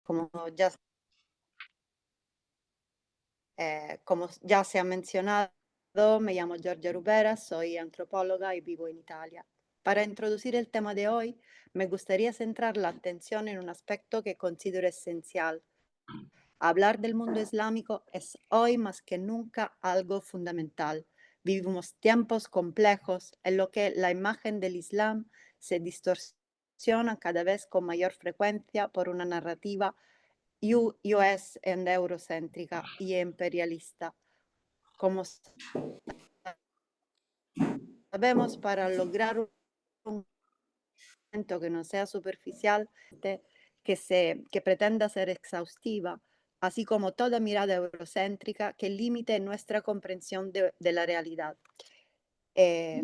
como ya, como ya se ha mencionado, me llamo Giorgia Rubera, soy antropóloga y vivo en Italia. Para introducir el tema de hoy, me gustaría centrar la atención en un aspecto que considero esencial. Hablar del mundo islámico es hoy más que nunca algo fundamental. Vivimos tiempos complejos en los que la imagen del Islam se distorsiona cada vez con mayor frecuencia por una narrativa US eurocéntrica y imperialista. Como sabemos, para lograr un momento que no sea superficial, que pretenda ser exhaustiva, así como toda mirada eurocéntrica que limite nuestra comprensión de la realidad. Eh,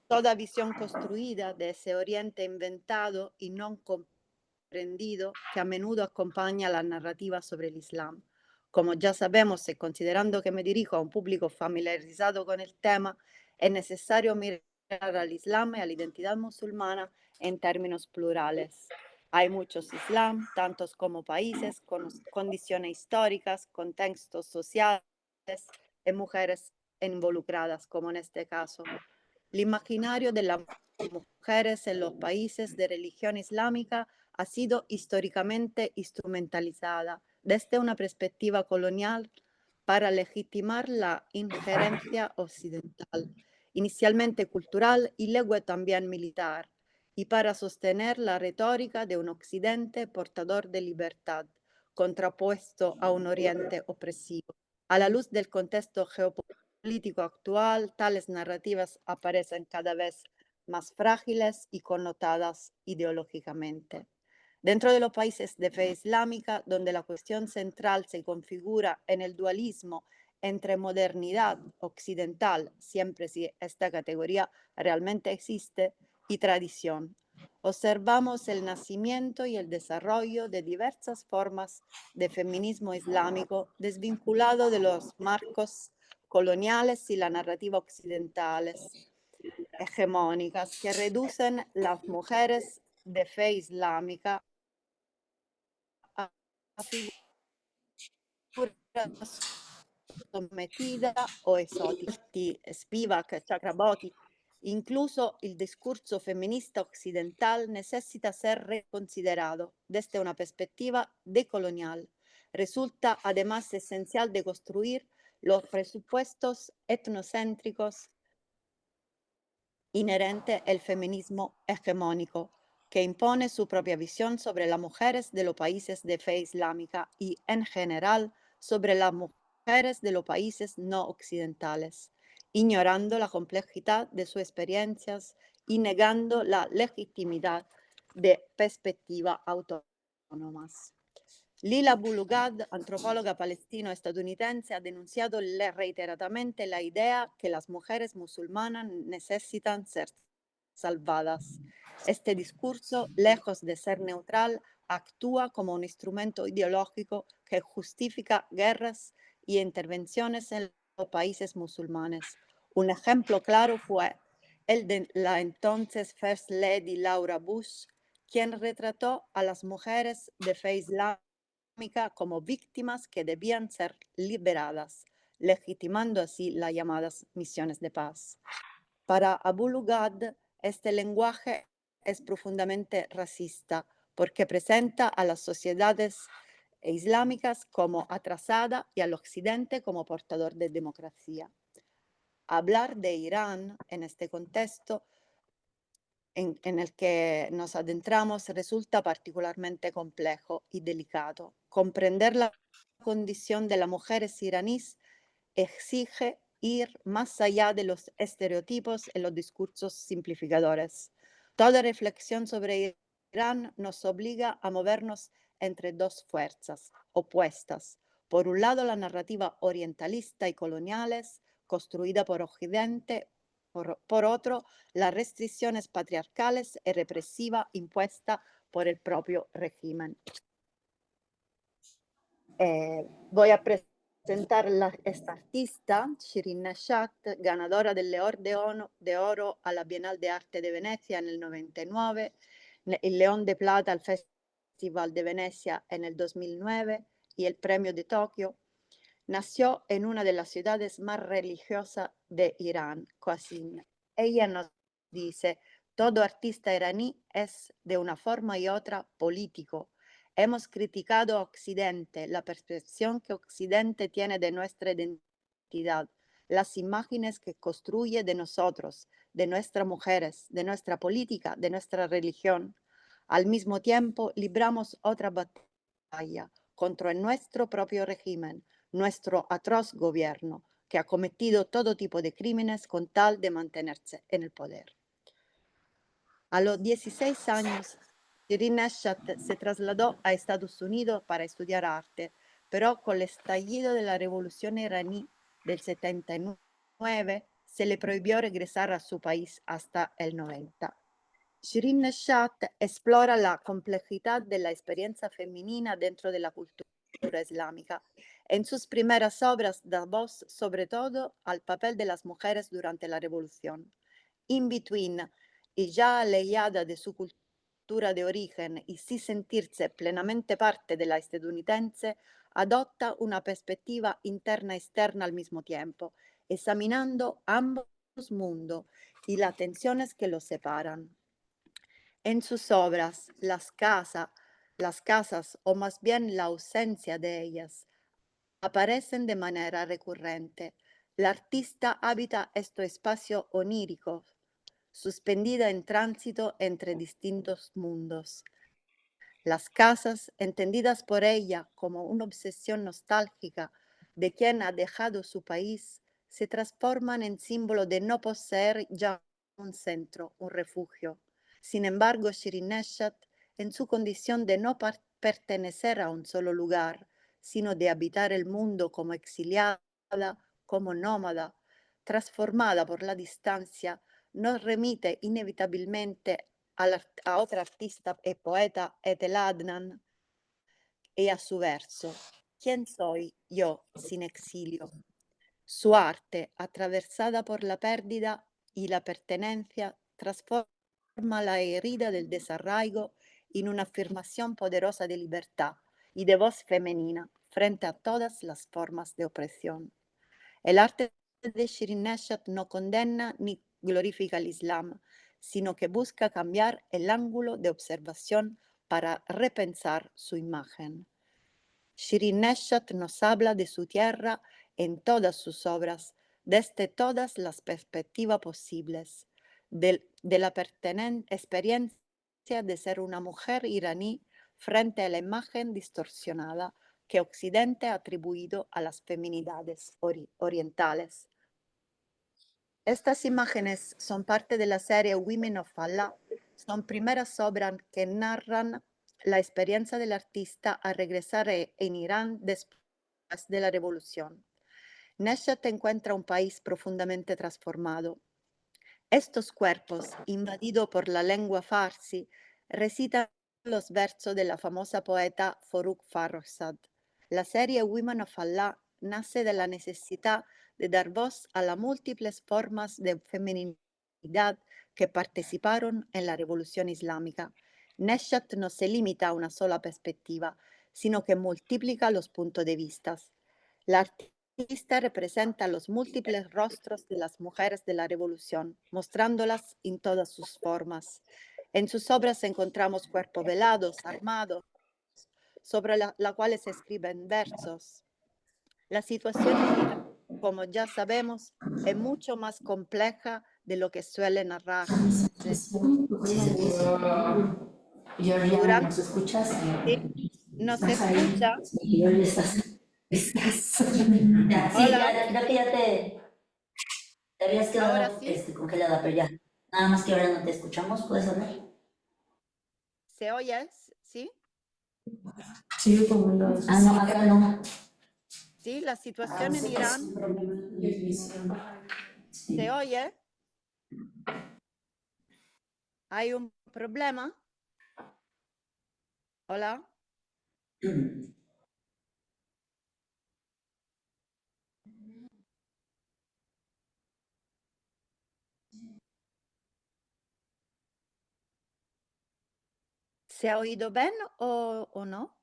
Toda visión construida de ese Oriente inventado y no comprendido que a menudo acompaña la narrativa sobre el Islam. Como ya sabemos, y considerando que me dirijo a un público familiarizado con el tema, es necesario mirar al Islam y a la identidad musulmana en términos plurales. Hay muchos Islam, tantos como países, con condiciones históricas, contextos sociales y mujeres involucradas, como en este caso. El imaginario de las mujeres en los países de religión islámica ha sido históricamente instrumentalizada desde una perspectiva colonial para legitimar la injerencia occidental, inicialmente cultural y luego también militar, y para sostener la retórica de un occidente portador de libertad, contrapuesto a un oriente opresivo. A la luz del contexto geopolítico actual, tales narrativas aparecen cada vez más frágiles y connotadas ideológicamente. Dentro de los países de fe islámica, donde la cuestión central se configura en el dualismo entre modernidad occidental, siempre si esta categoría realmente existe, y tradición, observamos el nacimiento y el desarrollo de diversas formas de feminismo islámico desvinculado de los marcos coloniales y la narrativa occidentales hegemónicas que reducen las mujeres de fe islámica a figuras sometida o exótica. Spivak, Chakraborty, incluso el discurso feminista occidental necesita ser reconsiderado desde una perspectiva decolonial. Resulta además esencial de construir los presupuestos etnocéntricos inherente al feminismo hegemónico, que impone su propia visión sobre las mujeres de los países de fe islámica y, en general, sobre las mujeres de los países no occidentales, ignorando la complejidad de sus experiencias y negando la legitimidad de perspectivas autónomas. Lila Bulugad, antropóloga palestino-estadounidense, ha denunciado reiteradamente la idea que las mujeres musulmanas necesitan ser salvadas. Este discurso, lejos de ser neutral, actúa como un instrumento ideológico que justifica guerras y intervenciones en los países musulmanes. Un ejemplo claro fue el de la entonces First Lady Laura Bush, quien retrató a las mujeres de fe islámica como víctimas que debían ser liberadas, legitimando así las llamadas misiones de paz. Para Abu Lugad, este lenguaje es profundamente racista porque presenta a las sociedades islámicas como atrasada y al occidente como portador de democracia. Hablar de Irán en este contexto en el que nos adentramos resulta particularmente complejo y delicado. Comprender la condición de las mujeres iraníes exige ir más allá de los estereotipos y los discursos simplificadores. Toda reflexión sobre Irán nos obliga a movernos entre dos fuerzas opuestas. Por un lado, la narrativa orientalista y coloniales, construida por Occidente; por otro, las restricciones patriarcales y represivas impuestas por el propio régimen. Voy a presentar a esta artista, Shirin Neshat, ganadora del León de Oro a la Bienal de Arte de Venecia en el 99, el León de Plata al Festival Festival de Venecia en el 2009 y el Premio de Tokio, nació en una de las ciudades más religiosas de Irán, Qazvin. Ella nos dice, todo artista iraní es de una forma y otra político. Hemos criticado a Occidente, la percepción que Occidente tiene de nuestra identidad, las imágenes que construye de nosotros, de nuestras mujeres, de nuestra política, de nuestra religión. Al mismo tiempo, libramos otra batalla contra nuestro propio régimen, nuestro atroz gobierno, que ha cometido todo tipo de crímenes con tal de mantenerse en el poder. A los 16 años, Shirin Neshat se trasladó a Estados Unidos para estudiar arte, pero con el estallido de la revolución iraní del 79 se le prohibió regresar a su país hasta el 90. Shirin Neshat explora la complejidad de la experiencia femenina dentro de la cultura islámica. En sus primeras obras da voz sobre todo al papel de las mujeres durante la revolución. In Between, y ya alejada de su cultura de origen y sin sentirse plenamente parte de la estadounidense, adopta una perspectiva interna y externa al mismo tiempo, examinando ambos mundos y las tensiones que los separan. En sus obras, las casas, o más bien la ausencia de ellas, aparecen de manera recurrente. La artista habita este espacio onírico, suspendida en tránsito entre distintos mundos. Las casas, entendidas por ella como una obsesión nostálgica de quien ha dejado su país, se transforman en símbolo de no poseer ya un centro, un refugio. Sin embargo, Shirin Neshat, en su condición de no pertenecer a un solo lugar, sino de habitar el mundo como exiliada, como nómada, transformada por la distancia, nos remite inevitabilmente a otra artista y poeta, Ethel Adnan, y a su verso, ¿Quién soy yo sin exilio? Su arte, atravesada por la pérdida y la pertenencia, transforma la herida del desarraigo en una afirmación poderosa de libertad y de voz femenina frente a todas las formas de opresión. El arte de Shirin Neshat no condena ni glorifica el Islam, sino que busca cambiar el ángulo de observación para repensar su imagen. Shirin Neshat nos habla de su tierra en todas sus obras, desde todas las perspectivas posibles, de la experiencia de ser una mujer iraní frente a la imagen distorsionada que Occidente ha atribuido a las feminidades orientales. Estas imágenes son parte de la serie Women of Allah. Son primeras obras que narran la experiencia del artista al regresar en Irán después de la revolución. Neshat encuentra un país profundamente transformado. Estos cuerpos, invadidos por la lengua farsi, recitan los versos de la famosa poeta Forugh Farrokhzad. La serie Women of Allah nace de la necesidad de dar voz a las múltiples formas de feminidad que participaron en la revolución islámica. Neshat no se limita a una sola perspectiva, sino que multiplica los puntos de vista. La artista representa los múltiples rostros de las mujeres de la revolución, mostrándolas en todas sus formas. En sus obras encontramos cuerpos velados, armados, sobre la cuales se escriben versos. La situación en Irán, como ya sabemos, es mucho más compleja de lo que suele narrarse. Georgiana, Durante, ¿nos escuchas? sí, ¿nos ¿Estás ahí? escucha? Georgia, ¿estás? Ya, sí, Hola, ya, creo que ya te habías ahora quedado sí, congelada, pero ya. Nada más que ahora no te escuchamos, ¿puedes hablar? ¿se oye? ¿Sí? Sí, como no. Ah, no, acá no. Sí, la Ah, situación en sé que es un Irán, problema de televisión. ¿se Sí. oye? ¿Hay un problema? Hola. ¿Se ha oído bien o no?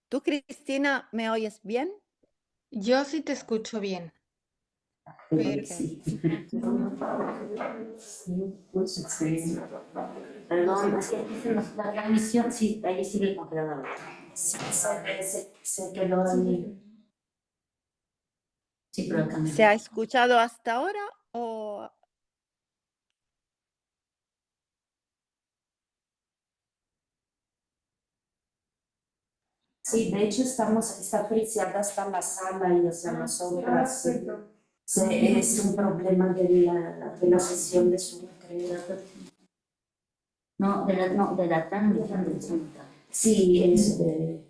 ¿Tú, Cristina, me oyes bien? Yo sí te escucho bien. Pero Ok. sí. Perdón, es que aquí la transmisión, sí, ahí sigue congelada. Sí, se quedó ahí. Sí, pero también. ¿Se ha escuchado hasta ahora o Sí, de hecho está friseada hasta la sala y hacia nosotras. Es un problema de la sesión de Zoom, creo. No, de la transmisión del Zoom. Sí,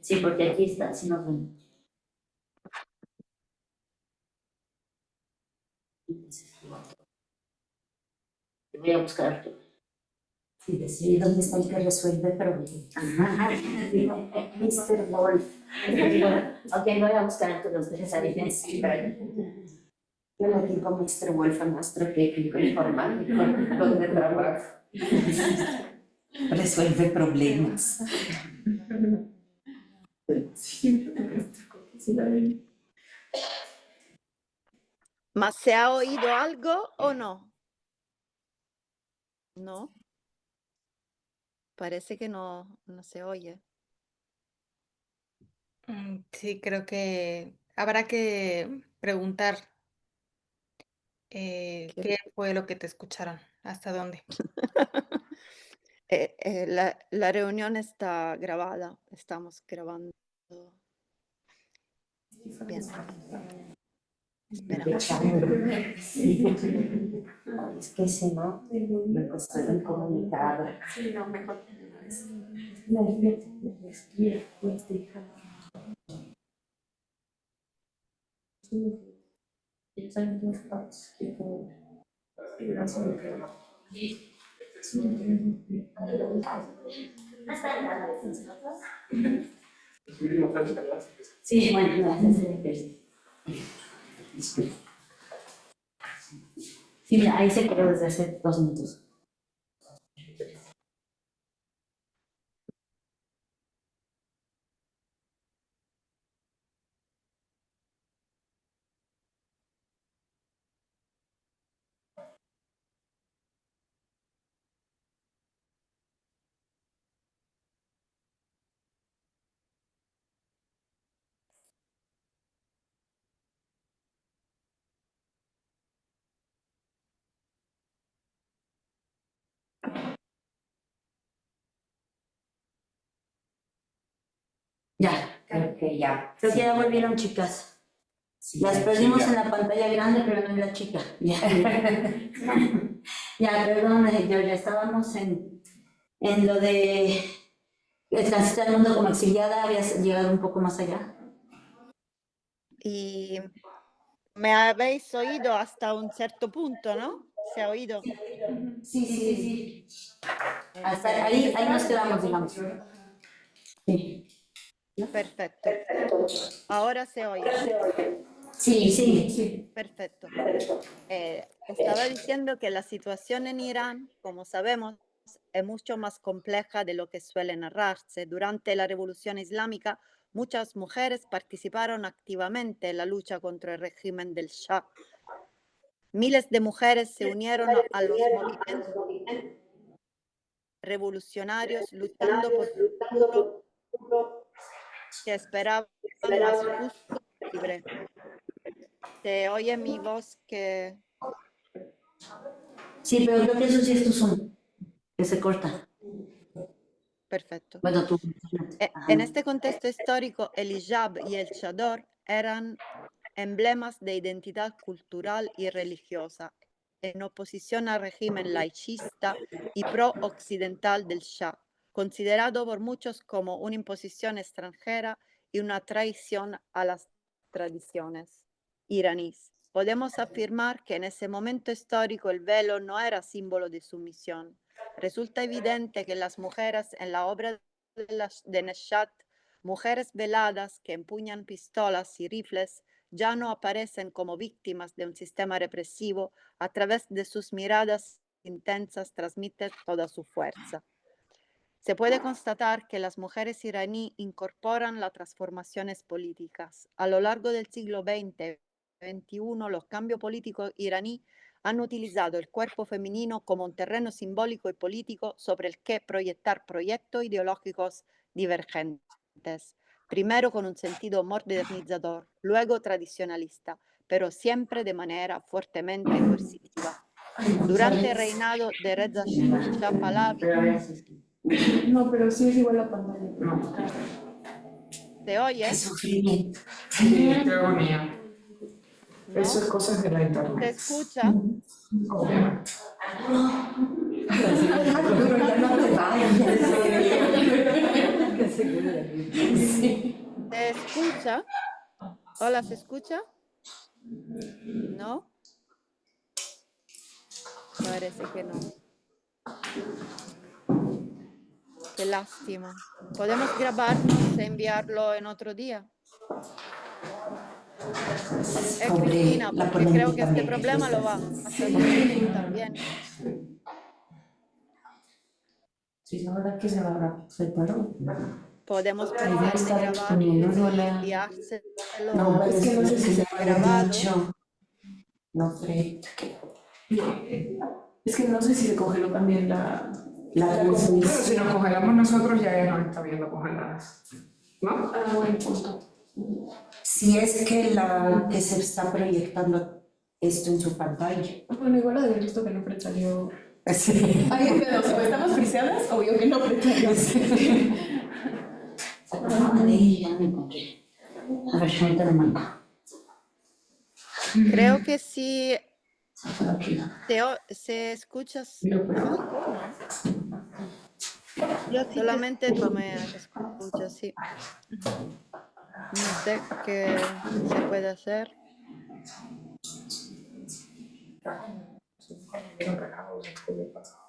sí, porque aquí está, sí nos ven. Te voy a buscar tú. Sí, decir dónde está el que resuelve problemas. Ajá, sí. Mr. Wolf. Ok, voy a buscar a todos los diferentes. Yo le digo Mr. Wolf a nuestro técnico informático donde trabajo. Resuelve problemas. más se ha oído algo o no? No. Parece que no se oye. Sí, creo que habrá que preguntar qué fue lo que te escucharon, hasta dónde. La reunión está grabada, estamos grabando. Bien, espera. Es que si no, me costó incomunicado. Sí, no, mejor. Sí, bueno, sí, mira, ahí se quedó desde hace 2 minutos. Ya, creo que ya. Creo que ya volvieron, chicas. Sí, las perdimos en la pantalla grande, pero no en la chica. Ya, ya perdón, Georgia, estábamos en lo de el tránsito del mundo como exiliada, habías llegado un poco más allá. Y me habéis oído hasta un cierto punto, ¿no? ¿Se ha oído? Sí. Hasta ahí nos quedamos, digamos. Sí. Perfecto. Ahora se oye. Sí. Perfecto. Estaba diciendo que la situación en Irán, como sabemos, es mucho más compleja de lo que suele narrarse. Durante la Revolución Islámica, muchas mujeres participaron activamente en la lucha contra el régimen del Shah. Miles de mujeres se unieron a los movimientos revolucionarios luchando por que esperaban más justo y libre. ¿Se oye mi voz que Sí, pero creo que eso sí es tu Zoom, que se corta. perfecto? Bueno, tú. En este contexto histórico, el hijab y el chador eran emblemas de identidad cultural y religiosa, en oposición al régimen laicista y pro-occidental del Shah, considerado por muchos como una imposición extranjera y una traición a las tradiciones iraníes. Podemos afirmar que en ese momento histórico el velo no era símbolo de sumisión. Resulta evidente que las mujeres en la obra de Neshat, mujeres veladas que empuñan pistolas y rifles, ya no aparecen como víctimas de un sistema represivo. A través de sus miradas intensas transmiten toda su fuerza. Se puede constatar que las mujeres iraní incorporan las transformaciones políticas. A lo largo del siglo XX y XXI, los cambios políticos iraní han utilizado el cuerpo femenino como un terreno simbólico y político sobre el que proyectar proyectos ideológicos divergentes, primero con un sentido modernizador, luego tradicionalista, pero siempre de manera fuertemente coercitiva. Durante el reinado de Reza Shah Pahlavi, No, pero sí es igual la pantalla. ¿se Qué oye? sufrimiento. Sí, qué agonía. ¿No? Eso es cosas de la ¿Se internet. escucha? Obviamente. Arturo, ya no te vayas. ¿Se escucha? Hola, ¿se escucha? ¿No? Parece que no. Qué lástima. ¿Podemos grabarnos e enviarlo en otro día? Pobre Cristina, la porque creo que polémica este también, problema lo va a salir tú también. Sí, la verdad que se separó. Podemos Ahí pensar de está grabarlo poniéndolo y la... enviárselo. No, pero Es que no sé si se grabado. dicho. No, Fred. Es que no sé si se congeló también la La Pero si transmisión. nos congelamos nosotros, ya ella nos está viendo congeladas. ¿No? Ah, buen punto. Si es que la que se está proyectando esto en su pantalla. Bueno, igual había visto que no salió. Sí. Ay, pero si estamos friseadas, obvio que no salió. Ahí ya me encontré. A ver, ahorita lo mando. Creo que sí Aquí. se escucha algo, ¿no? Solamente tú me escuchas, sí. No sé qué se puede hacer.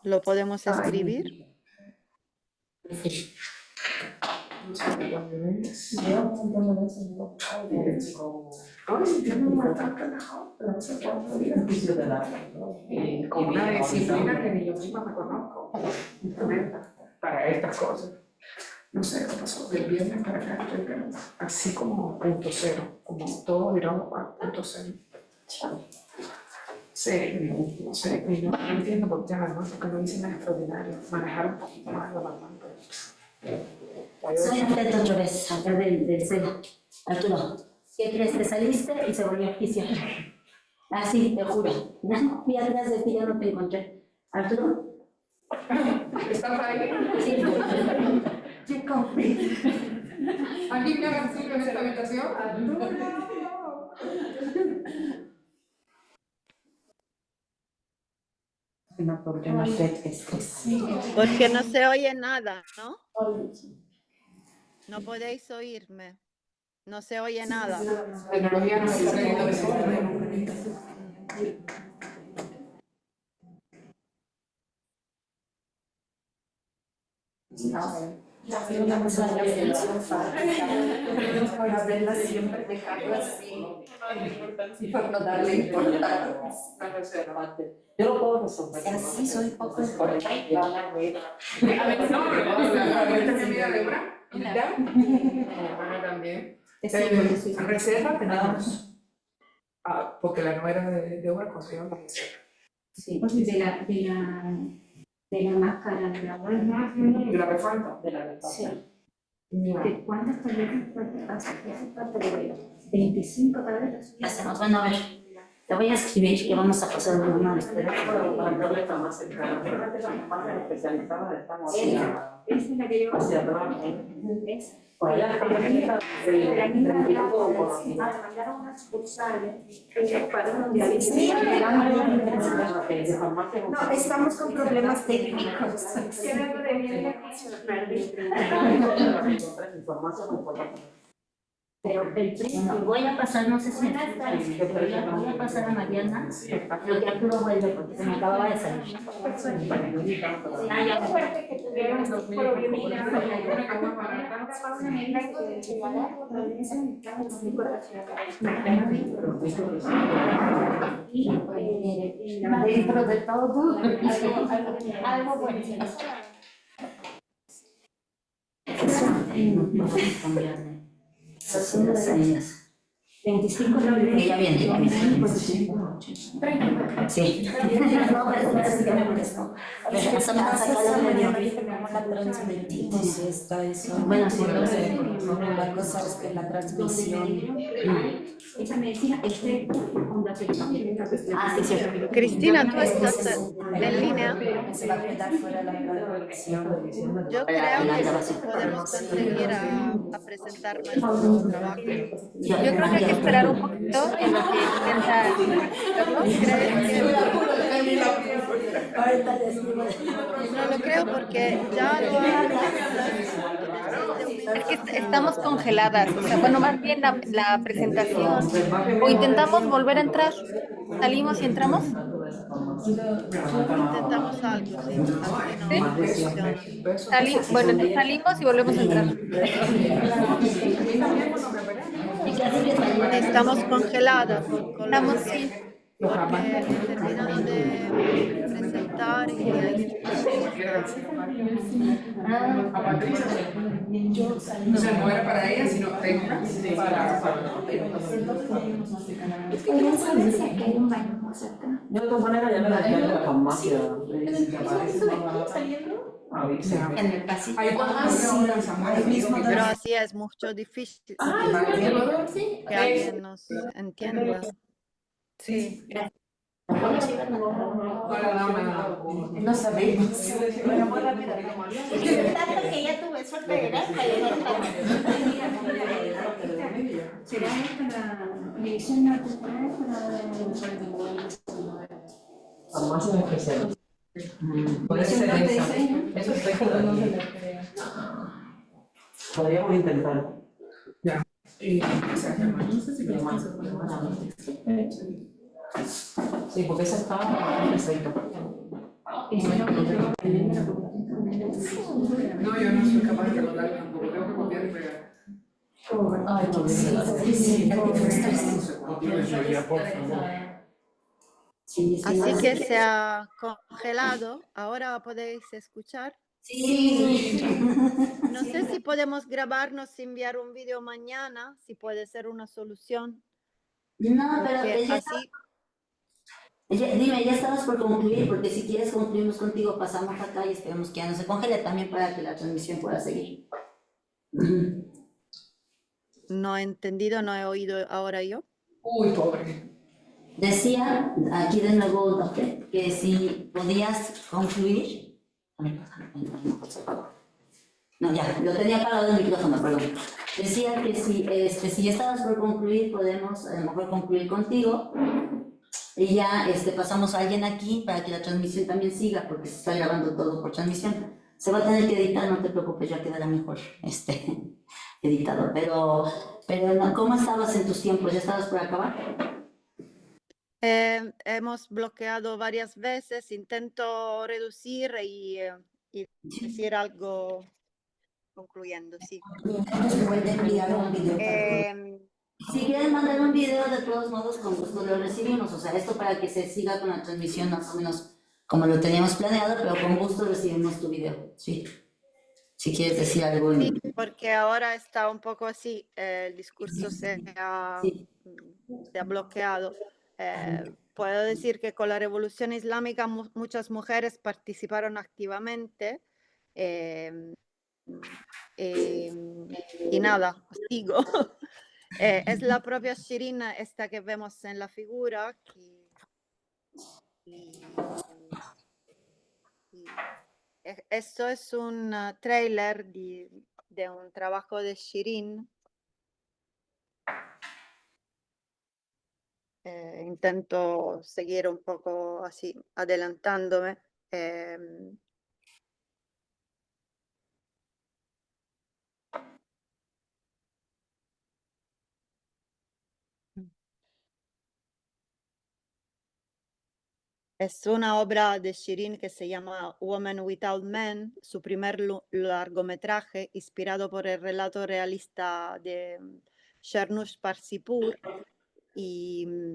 ¿Lo podemos escribir? Con una disciplina que ni yo misma me conozco. Tremenda. Para estas cosas. No sé qué pasó. Del viernes para acá estoy pero así como punto cero. Como todo virado a punto cero. Sí, no sé, y no entiendo por qué además, porque no dicen nada extraordinario. Manejar un poquito más lo normal. Soy atento otra vez, acá del celo. Arturo, ¿qué crees? Te saliste y se volvió a juiciar. Así, te juro. Ya atrás de ti ya no te encontré. Arturo. ¿Estás ahí? Sí. ¿Qué compré? ¿Aquí me hagan sitio en esta habitación? No, porque no sé qué es. Porque no se oye nada, ¿no? No podéis oírme. No se oye nada. La tecnología nos está trayendo desorden. Para verla siempre, dejarla así, para no darle importancia. Yo lo puedo resolver. Así soy poco importante. A ver, no, pero ¿esta amiga de una? ¿Ya? Bueno, también. Reserva tenemos. Ah, porque la nuera de una consiguió una reserva. Sí, de la máscara de la abuela. ¿De la refalta? De la reforma. Sí. ¿De cuántas tabletas de 25 tabletas? Hacemos, bueno, a ver, te voy a escribir que vamos a pasar de una vez. La tableta más cercana. Más especializada estamos Esa es la que yo hacia atrás. es. Por allá está la tableta mandaron unas sucursales para unos diálisis. No, estamos con problemas técnicos. Pero el precio, voy a pasar, no sé si voy a pasar a Mariana, lo que Arturo vuelve porque se me acababa de salir. Ah, ya. Y dentro de todo, algo bueno. vamos a cambiarle. Las salidas. 25 dólares. Ya viene, ya viene. Sí. No, pero es que me molestó. A ver, hasta sacado el medio. ¿Cómo la transmitimos? Si está eso. Bueno, sí, La cosa es que la transmisión. esa medicina, ah, sí, cierto. Cristina, tú estás en línea. Se va a quedar fuera la grabación. Yo creo que sí podemos conseguir a presentar nuestro trabajo. Yo creo que hay que esperar un poquito en lo que intenta Carlos. ¿Crees que Ahorita les digo. no lo creo porque ya lo es que estamos congeladas? O sea, bueno, más bien la presentación. O intentamos volver a entrar. ¿Salimos y entramos? intentamos algo, sí, así no funciona. Bueno, entonces salimos y volvemos a entrar. Estamos congeladas con Estamos, lo sí. porque he terminado de presentar y ahí A Patricia se no era para ella, sino técnica para Es que no sabes si aquí hay un baño más cerca. De todas maneras, ya me la de la farmacia. En el pasillo. Hay pero así es mucho difícil que alguien nos entienda. Sí. No sabemos. Tanto que ya tuve suerte de llegar para llegar ¿será esta la dirección natural Farmacia especial. Puede ser esa. Eso estoy jugando. Podríamos intentar. Ya. No sé si Sí, porque esa está perfecta. no, yo no soy capaz de recordar tampoco, tengo que copiar y pegar. Ay, no, Así que se ha congelado. Ahora podéis escuchar. Sí. No sé si podemos grabarnos y enviar un video mañana, si puede ser una solución. No, pero Porque ella, así, dime, ya estabas por concluir, porque si quieres concluimos contigo, pasamos acá y esperamos que ya no se congele también para que la transmisión pueda seguir. no he entendido, no he oído ahora yo. Uy, pobre. Decía, aquí de nuevo, doctor, que si podías concluir. No, ya, lo tenía apagado el micrófono, perdón. Decía que si ya estabas por concluir, podemos a lo mejor concluir contigo y ya pasamos a alguien aquí para que la transmisión también siga, porque se está grabando todo por transmisión. Se va a tener que editar, no te preocupes, ya quedará mejor editado. Pero no, ¿cómo estabas en tus tiempos? ¿Ya estabas por acabar? Hemos bloqueado varias veces, intento reducir y decir algo concluyendo, sí. Entonces puede enviar un video para Si quieren mandar un video, de todos modos, con gusto lo recibimos. O sea, esto para que se siga con la transmisión más o menos como lo teníamos planeado, pero con gusto recibimos tu video, sí. Si quieres decir algo. Sí, porque ahora está un poco así, el discurso se ha bloqueado. Puedo decir que con la Revolución Islámica muchas mujeres participaron activamente y nada, sigo. Es la propia Shirin esta que vemos en la figura. Esto es un trailer de un trabajo de Shirin. Intento seguir un poco así, adelantándome. Es una obra de Shirin que se llama Woman Without Men, su primer largometraje inspirado por el relato realista de Shernush Parsipur y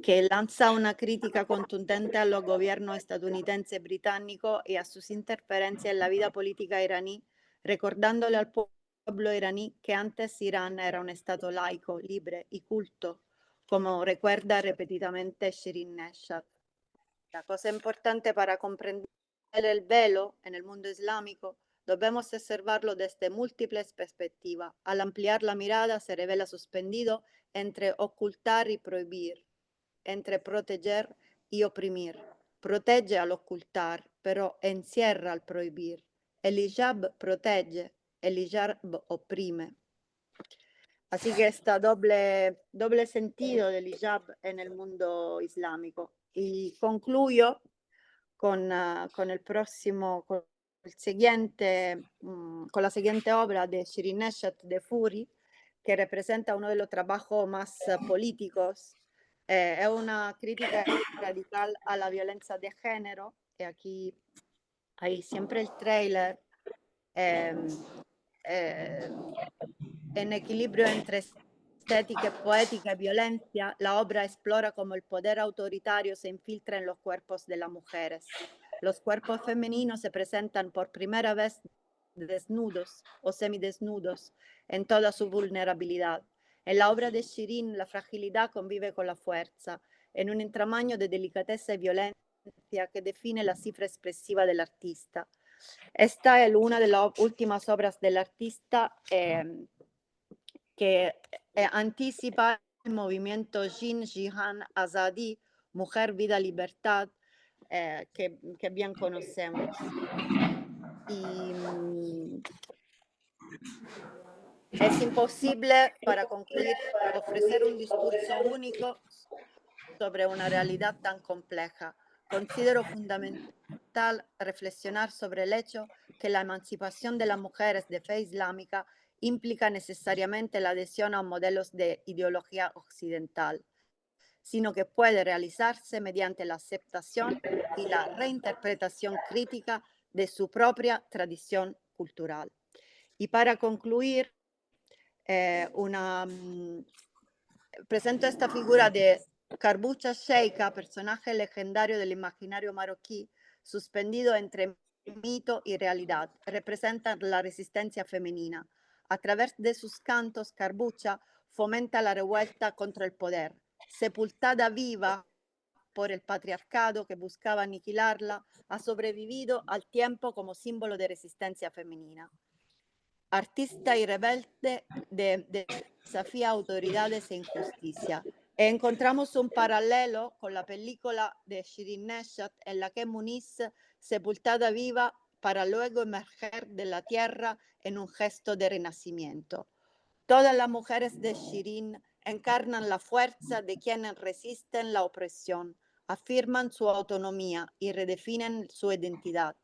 que lanza una crítica contundente a los gobiernos estadounidense y británico y a sus interferencias en la vida política iraní, recordándole al pueblo iraní que antes Irán era un estado laico, libre y culto, como recuerda repetidamente Shirin Neshat. La cosa importante para comprender el velo en el mundo islámico, debemos observarlo desde múltiples perspectivas. Al ampliar la mirada se revela suspendido entre ocultar y prohibir, entre proteger y oprimir. Protege al ocultar, pero encierra al prohibir. El hijab protege, el hijab oprime. Así que está doble sentido del hijab en el mundo islámico. Y concluyo con el próximo, con con la siguiente obra de Shirin Neshat de Furi, que representa uno de los trabajos más políticos. Es una crítica radical a la violencia de género, y aquí hay siempre el trailer, eh, en equilibrio entre estética, poética y violencia, la obra explora cómo el poder autoritario se infiltra en los cuerpos de las mujeres. Los cuerpos femeninos se presentan por primera vez desnudos o semidesnudos en toda su vulnerabilidad. En la obra de Shirin, la fragilidad convive con la fuerza, en un entramaño de delicadeza y violencia que define la cifra expresiva del artista. Esta es una de las últimas obras del artista que anticipa el movimiento Jin Jihan Azadi, Mujer, Vida, Libertad, que bien conocemos. Y es imposible, para concluir, ofrecer un discurso único sobre una realidad tan compleja. Considero fundamental reflexionar sobre el hecho que la emancipación de las mujeres de fe islámica implica necesariamente la adhesión a modelos de ideología occidental, sino que puede realizarse mediante la aceptación y la reinterpretación crítica de su propia tradición cultural. Y para concluir, presento esta figura de Karbucha Sheikha, personaje legendario del imaginario marroquí, suspendido entre mito y realidad. Representa la resistencia femenina. A través de sus cantos, Karbucha fomenta la revuelta contra el poder. Sepultada viva por el patriarcado que buscaba aniquilarla, ha sobrevivido al tiempo como símbolo de resistencia femenina. Artista y rebelde desafía autoridades e injusticia. Encontramos un paralelo con la película de Shirin Neshat, en la que Muniz, sepultada viva para luego emerger de la tierra en un gesto de renacimiento. Todas las mujeres de Shirin encarnan la fuerza de quienes resisten la opresión, afirman su autonomía y redefinen su identidad.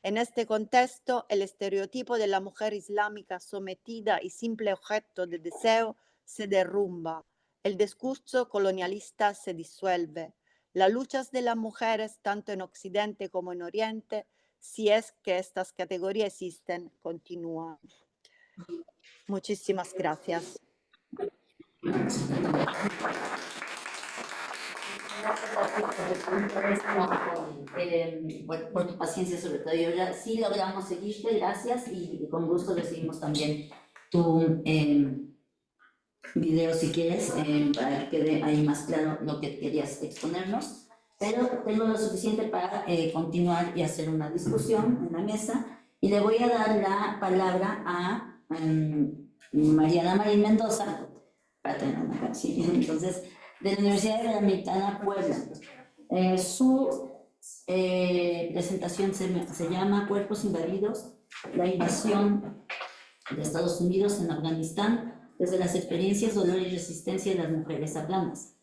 En este contexto, el estereotipo de la mujer islámica sometida y simple objeto de deseo se derrumba. El discurso colonialista se disuelve. Las luchas de las mujeres, tanto en Occidente como en Oriente, si es que estas categorías existen, continúan. Muchísimas gracias. Por tu paciencia sobre todo. Yo ya sí logramos seguirte, gracias, y con gusto recibimos también tu video si quieres, para que quede ahí más claro lo que querías exponernos. Pero tengo lo suficiente para continuar y hacer una discusión en la mesa, y le voy a dar la palabra a Mariana Marín Mendoza, para tener una canción, entonces, de la Universidad Iberoamericana Puebla. Su presentación se llama Cuerpos invadidos, la invasión de Estados Unidos en Afganistán desde las experiencias, dolor y resistencia de las mujeres afganas.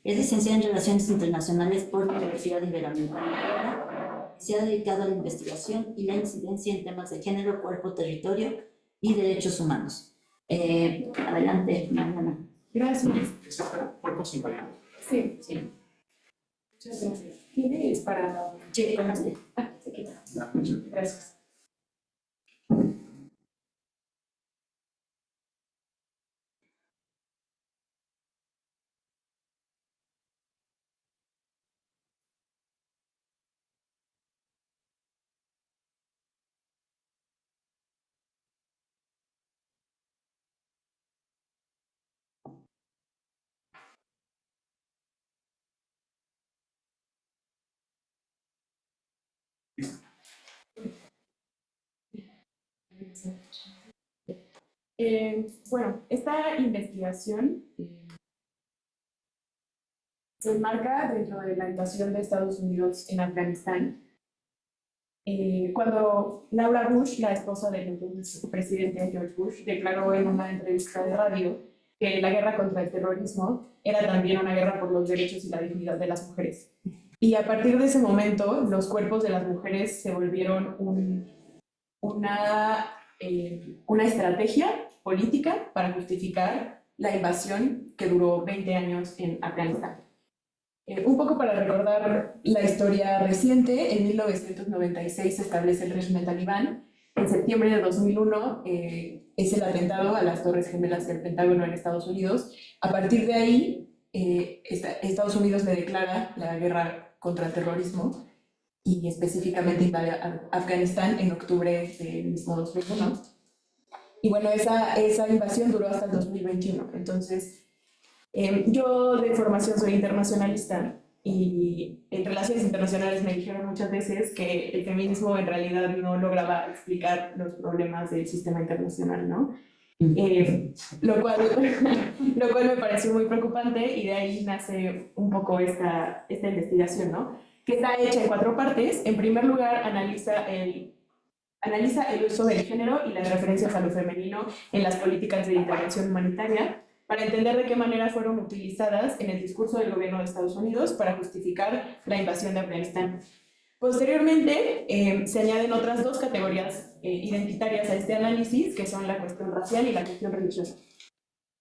Es licenciada en Relaciones Internacionales por la Universidad Iberoamericana Puebla. Se ha dedicado a la investigación y la incidencia en temas de género, cuerpo, territorio y derechos humanos. Adelante, Mariana. Gracias. Cuerpos invadidos. Sí. Sí. Muchas gracias. ¿Tiene es para...? Sí, póngase. Se quita. Gracias. Bueno, esta investigación se enmarca dentro de la invasión de Estados Unidos en Afganistán. Cuando Laura Bush, la esposa del entonces presidente George Bush, declaró en una entrevista de radio que la guerra contra el terrorismo era también una guerra por los derechos y la dignidad de las mujeres. Y a partir de ese momento, los cuerpos de las mujeres se volvieron una estrategia política para justificar la invasión que duró 20 años en Afganistán. Un poco para recordar la historia reciente, en 1996 se establece el régimen talibán. En septiembre de 2001 es el atentado a las Torres Gemelas del Pentágono en Estados Unidos. A partir de ahí, Estados Unidos le declara la guerra contra el terrorismo y específicamente invade Afganistán en octubre del mismo 2001. Y bueno, esa invasión duró hasta el 2021. Entonces, yo de formación soy internacionalista y en relaciones internacionales me dijeron muchas veces que el feminismo en realidad no lograba explicar los problemas del sistema internacional, ¿no? Lo cual me pareció muy preocupante y de ahí nace un poco esta investigación, ¿no? Que está hecha en 4 partes. En primer lugar, analiza el uso del género y las referencias a lo femenino en las políticas de intervención humanitaria, para entender de qué manera fueron utilizadas en el discurso del gobierno de Estados Unidos para justificar la invasión de Afganistán. Posteriormente, se añaden otras 2 categorías identitarias a este análisis, que son la cuestión racial y la cuestión religiosa,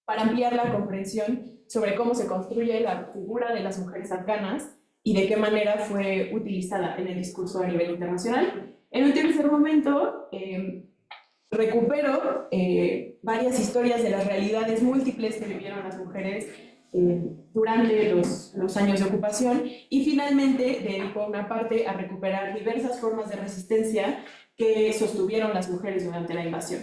para ampliar la comprensión sobre cómo se construye la figura de las mujeres afganas y de qué manera fue utilizada en el discurso a nivel internacional. En un tercer momento, recupero varias historias de las realidades múltiples que vivieron las mujeres durante los años de ocupación y finalmente dedico una parte a recuperar diversas formas de resistencia que sostuvieron las mujeres durante la invasión.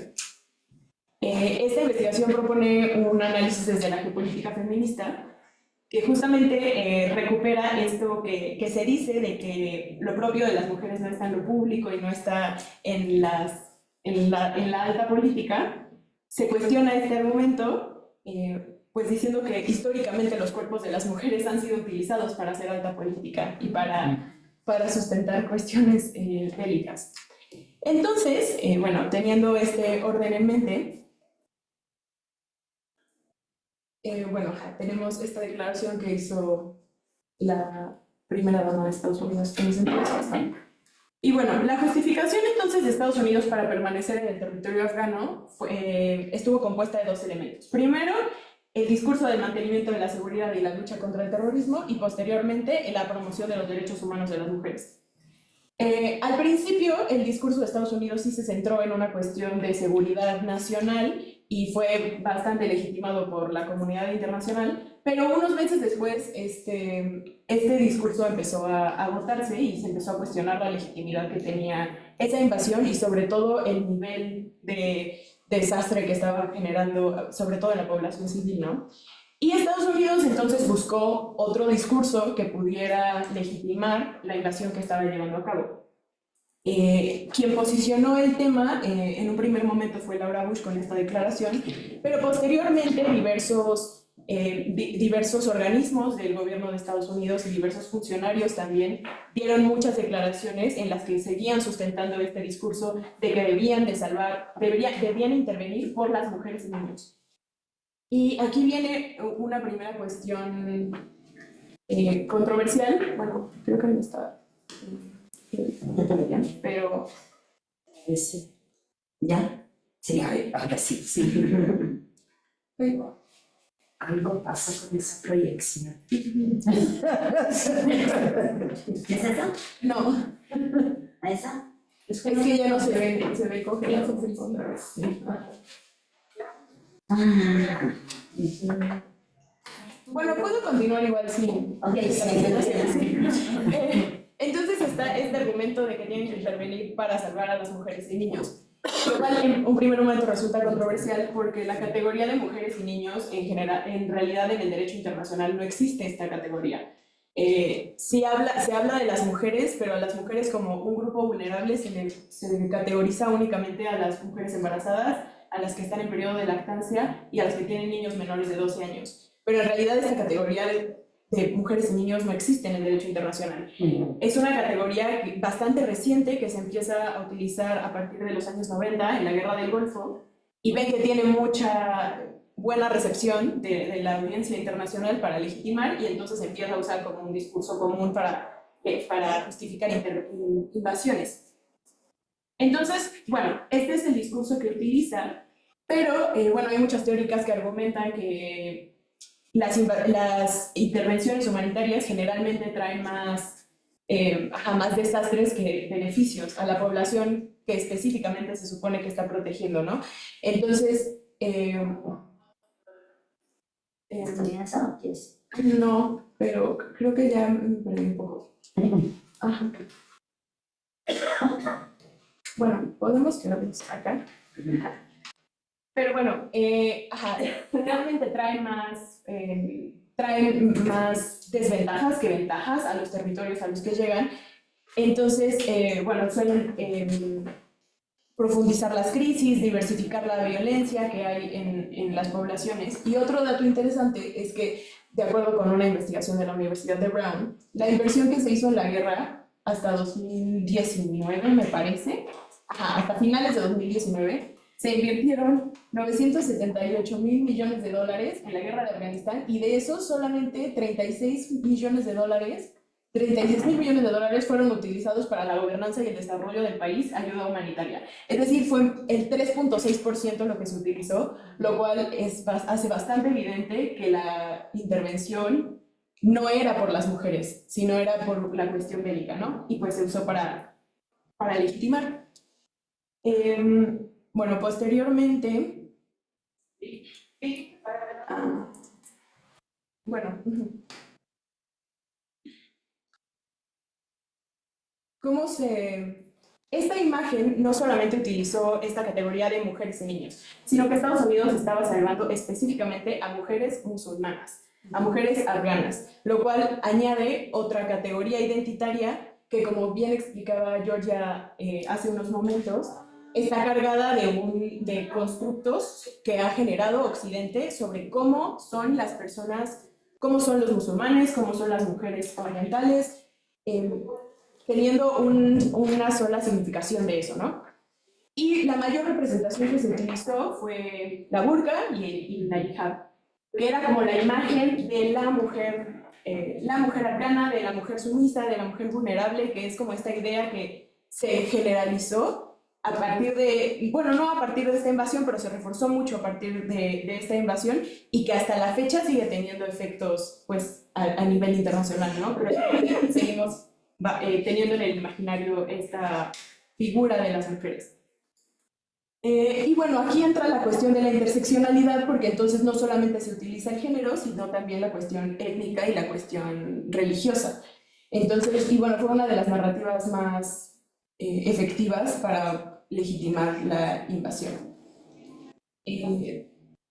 Esta investigación propone un análisis desde la geopolítica feminista que justamente recupera esto que se dice de que lo propio de las mujeres no está en lo público y no está en la alta política. Se cuestiona este argumento, pues diciendo que históricamente los cuerpos de las mujeres han sido utilizados para hacer alta política y para sustentar cuestiones bélicas. Entonces, bueno, teniendo este orden en mente, bueno, tenemos esta declaración que hizo la primera dama de Estados Unidos en ese entonces. Y bueno, la justificación entonces de Estados Unidos para permanecer en el territorio afgano estuvo compuesta de 2 elementos. Primero, el discurso del mantenimiento de la seguridad y la lucha contra el terrorismo y posteriormente la promoción de los derechos humanos de las mujeres. Al principio, el discurso de Estados Unidos sí se centró en una cuestión de seguridad nacional y fue bastante legitimado por la comunidad internacional, pero unos meses después este discurso empezó a agotarse y se empezó a cuestionar la legitimidad que tenía esa invasión y sobre todo el nivel de desastre que estaba generando, sobre todo en la población civil, ¿no? Y Estados Unidos entonces buscó otro discurso que pudiera legitimar la invasión que estaba llevando a cabo. Quien posicionó el tema en un primer momento fue Laura Bush con esta declaración, pero posteriormente diversos organismos del gobierno de Estados Unidos y diversos funcionarios también dieron muchas declaraciones en las que seguían sustentando este discurso de que debían intervenir por las mujeres y niños. Y aquí viene una primera cuestión controversial. Bueno, creo que no está... pero... ¿Ya? Sí, ahora sí, sí. Algo pasa con esa proyección. ¿Es esa? No. ¿A esa? Es que ya no se ve congelado. Bueno, puedo continuar igual sí. Ok, sí. Entonces está este argumento de que tienen que intervenir para salvar a las mujeres y niños, lo cual en un primer momento resulta controversial porque la categoría de mujeres y niños en realidad en el derecho internacional no existe esta categoría. se habla de las mujeres, pero a las mujeres como un grupo vulnerable se categoriza únicamente a las mujeres embarazadas, a las que están en periodo de lactancia y a las que tienen niños menores de 12 años. Pero en realidad esta categoría de mujeres y niños no existe en el derecho internacional. Es una categoría bastante reciente que se empieza a utilizar a partir de los años 90 en la Guerra del Golfo, y ven que tiene mucha buena recepción de la audiencia internacional para legitimar, y entonces se empieza a usar como un discurso común para justificar invasiones. Entonces, bueno, este es el discurso que utiliza, pero bueno, hay muchas teóricas que argumentan que las intervenciones humanitarias generalmente traen más desastres que beneficios a la población que específicamente se supone que está protegiendo, ¿no? Entonces, ¿Tienes algo? no, pero creo que ya me perdí un poco. Ajá. Bueno, podemos quedarnos acá. Pero bueno, realmente traen más desventajas que ventajas a los territorios a los que llegan. Entonces, bueno, suelen profundizar las crisis, diversificar la violencia que hay en las poblaciones. Y otro dato interesante es que, de acuerdo con una investigación de la Universidad de Brown, la inversión que se hizo en la guerra hasta 2019, me parece, hasta finales de 2019, se invirtieron 978,000 millones de dólares en la guerra de Afganistán, y de esos solamente 36 millones de dólares, 36,000 millones de dólares fueron utilizados para la gobernanza y el desarrollo del país, ayuda humanitaria. Es decir, fue el 3.6% lo que se utilizó, lo cual hace bastante evidente que la intervención no era por las mujeres, sino era por la cuestión bélica, ¿no? Y pues se usó para legitimar. Bueno, posteriormente, bueno, esta imagen no solamente utilizó esta categoría de mujeres y niños, sino que Estados Unidos estaba salvando específicamente a mujeres musulmanas, a mujeres afganas, lo cual añade otra categoría identitaria que, como bien explicaba Georgia hace unos momentos, está cargada de constructos que ha generado Occidente sobre cómo son las personas, cómo son los musulmanes, cómo son las mujeres orientales, teniendo una sola significación de eso, ¿no? Y la mayor representación que se utilizó fue la burka y la hijab, que era como la imagen de la mujer afgana, de la mujer sumisa, de la mujer vulnerable, que es como esta idea que se generalizó a partir de, bueno, no a partir de esta invasión, pero se reforzó mucho a partir de esta invasión, y que hasta la fecha sigue teniendo efectos, pues, a nivel internacional, ¿no? Pero seguimos teniendo en el imaginario esta figura de las mujeres. Y bueno, aquí entra la cuestión de la interseccionalidad, porque entonces no solamente se utiliza el género, sino también la cuestión étnica y la cuestión religiosa. Entonces, y bueno, fue una de las narrativas más efectivas para legitimar la invasión.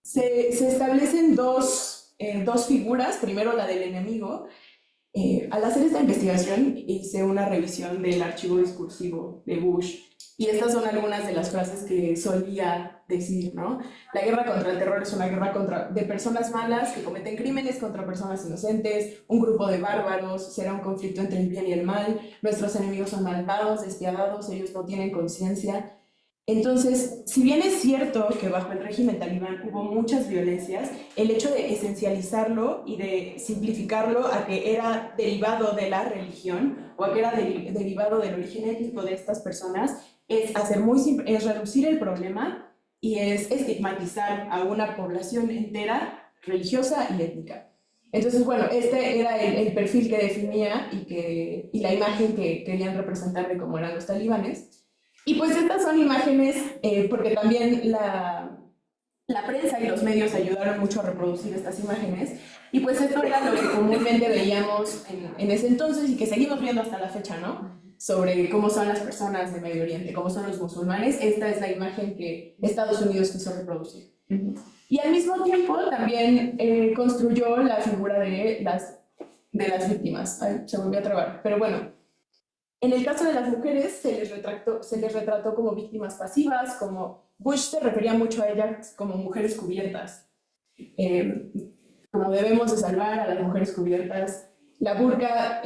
Se establecen dos figuras. Primero, la del enemigo. Al hacer esta investigación hice una revisión del archivo discursivo de Bush, y estas son algunas de las frases que solía decir, ¿no? La guerra contra el terror es una guerra de personas malas que cometen crímenes contra personas inocentes, un grupo de bárbaros, será un conflicto entre el bien y el mal, nuestros enemigos son malvados, despiadados, ellos no tienen conciencia. Entonces, si bien es cierto que bajo el régimen talibán hubo muchas violencias, el hecho de esencializarlo y de simplificarlo a que era derivado de la religión o a que era derivado del origen étnico de estas personas es es reducir el problema y es estigmatizar a una población entera religiosa y étnica. Entonces, bueno, este era el perfil que definía y la imagen que querían representar de cómo eran los talibanes. Y pues estas son imágenes, porque también la prensa y los medios ayudaron mucho a reproducir estas imágenes, y pues esto era lo que comúnmente veíamos en ese entonces y que seguimos viendo hasta la fecha, ¿no? Sobre cómo son las personas de Medio Oriente, cómo son los musulmanes. Esta es la imagen que Estados Unidos quiso reproducir. Y al mismo tiempo también construyó la figura de las de las víctimas. Ay, se volvió a trabar. Pero bueno, en el caso de las mujeres se les retrató como víctimas pasivas, como Bush se refería mucho a ellas como mujeres cubiertas. Como debemos de salvar a las mujeres cubiertas. La burka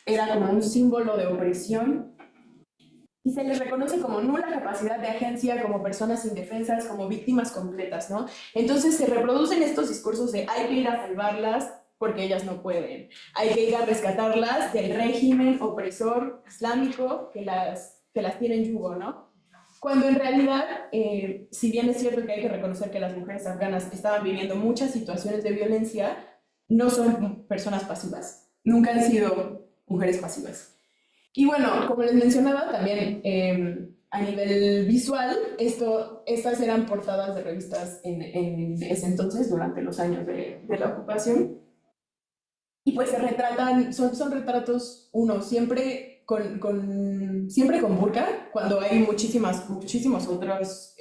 era como un símbolo de opresión y se les reconoce como nula capacidad de agencia, como personas indefensas, como víctimas completas, ¿no? Entonces se reproducen estos discursos de hay que ir a salvarlas porque ellas no pueden, hay que ir a rescatarlas del régimen opresor islámico que las tiene en yugo, ¿no? Cuando en realidad, si bien es cierto que hay que reconocer que las mujeres afganas estaban viviendo muchas situaciones de violencia, no son personas pasivas, nunca han sido mujeres pasivas. Y bueno, como les mencionaba, también a nivel visual, estas eran portadas de revistas en ese entonces, durante los años de la ocupación. Y pues se retratan, son retratos, siempre siempre con burka, cuando hay muchísimos otros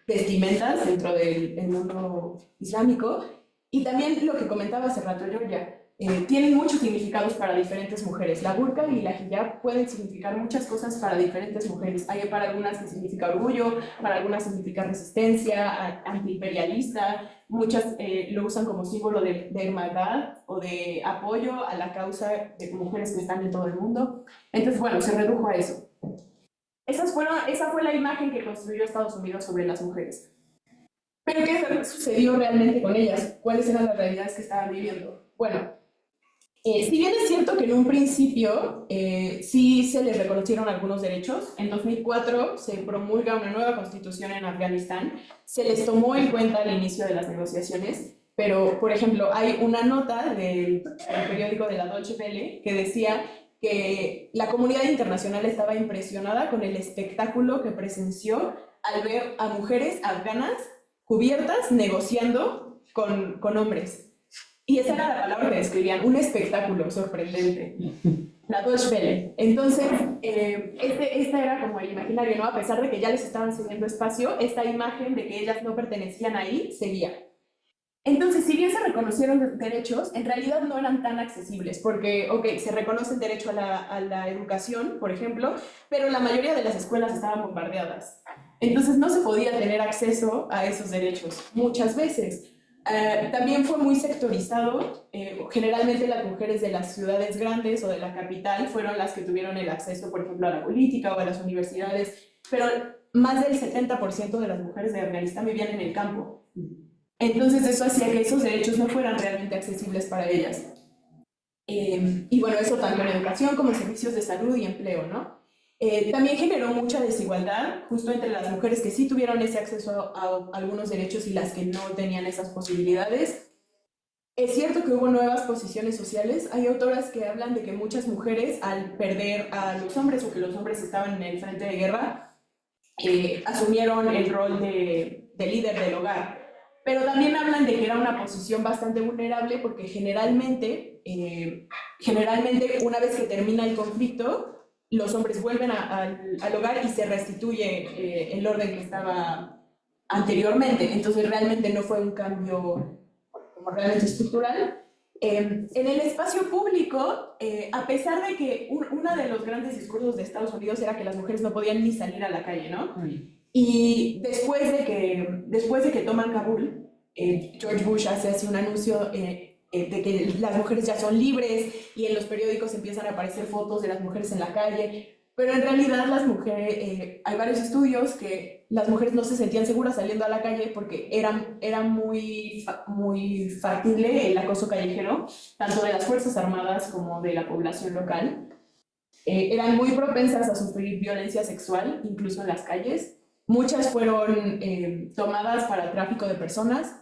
vestimentas dentro del mundo islámico. Y también lo que comentaba hace rato Georgia, tienen muchos significados para diferentes mujeres. La burka y la hijab pueden significar muchas cosas para diferentes mujeres. Hay para algunas que significa orgullo, para algunas significa resistencia, antiimperialista. Muchas lo usan como símbolo de hermandad o de apoyo a la causa de mujeres que están en todo el mundo. Entonces, bueno, se redujo a eso. Esa fue la imagen que construyó Estados Unidos sobre las mujeres. Pero ¿qué sucedió realmente con ellas? ¿Cuáles eran las realidades que estaban viviendo? Bueno, si bien es cierto que en un principio sí se les reconocieron algunos derechos, en 2004 se promulga una nueva constitución en Afganistán, se les tomó en cuenta al inicio de las negociaciones, pero, por ejemplo, hay una nota del periódico de la Deutsche Welle que decía que la comunidad internacional estaba impresionada con el espectáculo que presenció al ver a mujeres afganas cubiertas negociando con hombres. Y esa era la palabra que describían, un espectáculo sorprendente. La Deutsche Welle. Entonces, esta era como el imaginario, ¿no? A pesar de que ya les estaban cediendo espacio, esta imagen de que ellas no pertenecían ahí seguía. Entonces, si bien se reconocieron derechos, en realidad no eran tan accesibles, porque, se reconoce el derecho a la educación, por ejemplo, pero la mayoría de las escuelas estaban bombardeadas. Entonces, no se podía tener acceso a esos derechos muchas veces. También fue muy sectorizado. Generalmente las mujeres de las ciudades grandes o de la capital fueron las que tuvieron el acceso, por ejemplo, a la política o a las universidades, pero más del 70% de las mujeres de Afganistán vivían en el campo. Entonces eso hacía que esos derechos no fueran realmente accesibles para ellas. Y bueno, eso tanto en educación como en servicios de salud y empleo, ¿no? También generó mucha desigualdad justo entre las mujeres que sí tuvieron ese acceso a algunos derechos y las que no tenían esas posibilidades. Es cierto que hubo nuevas posiciones sociales. Hay autoras que hablan de que muchas mujeres, al perder a los hombres o que los hombres estaban en el frente de guerra, asumieron el rol de líder del hogar. Pero también hablan de que era una posición bastante vulnerable porque generalmente una vez que termina el conflicto, los hombres vuelven al hogar y se restituye el orden que estaba anteriormente. Entonces realmente no fue un cambio como realmente estructural. En el espacio público, a pesar de que uno de los grandes discursos de Estados Unidos era que las mujeres no podían ni salir a la calle, ¿no? Y después de que toman Kabul, George Bush hace así un anuncio de que las mujeres ya son libres y en los periódicos empiezan a aparecer fotos de las mujeres en la calle, pero en realidad las mujeres, hay varios estudios que las mujeres no se sentían seguras saliendo a la calle porque era muy factible el acoso callejero, tanto de las Fuerzas Armadas como de la población local. Eran muy propensas a sufrir violencia sexual, incluso en las calles. Muchas fueron tomadas para tráfico de personas.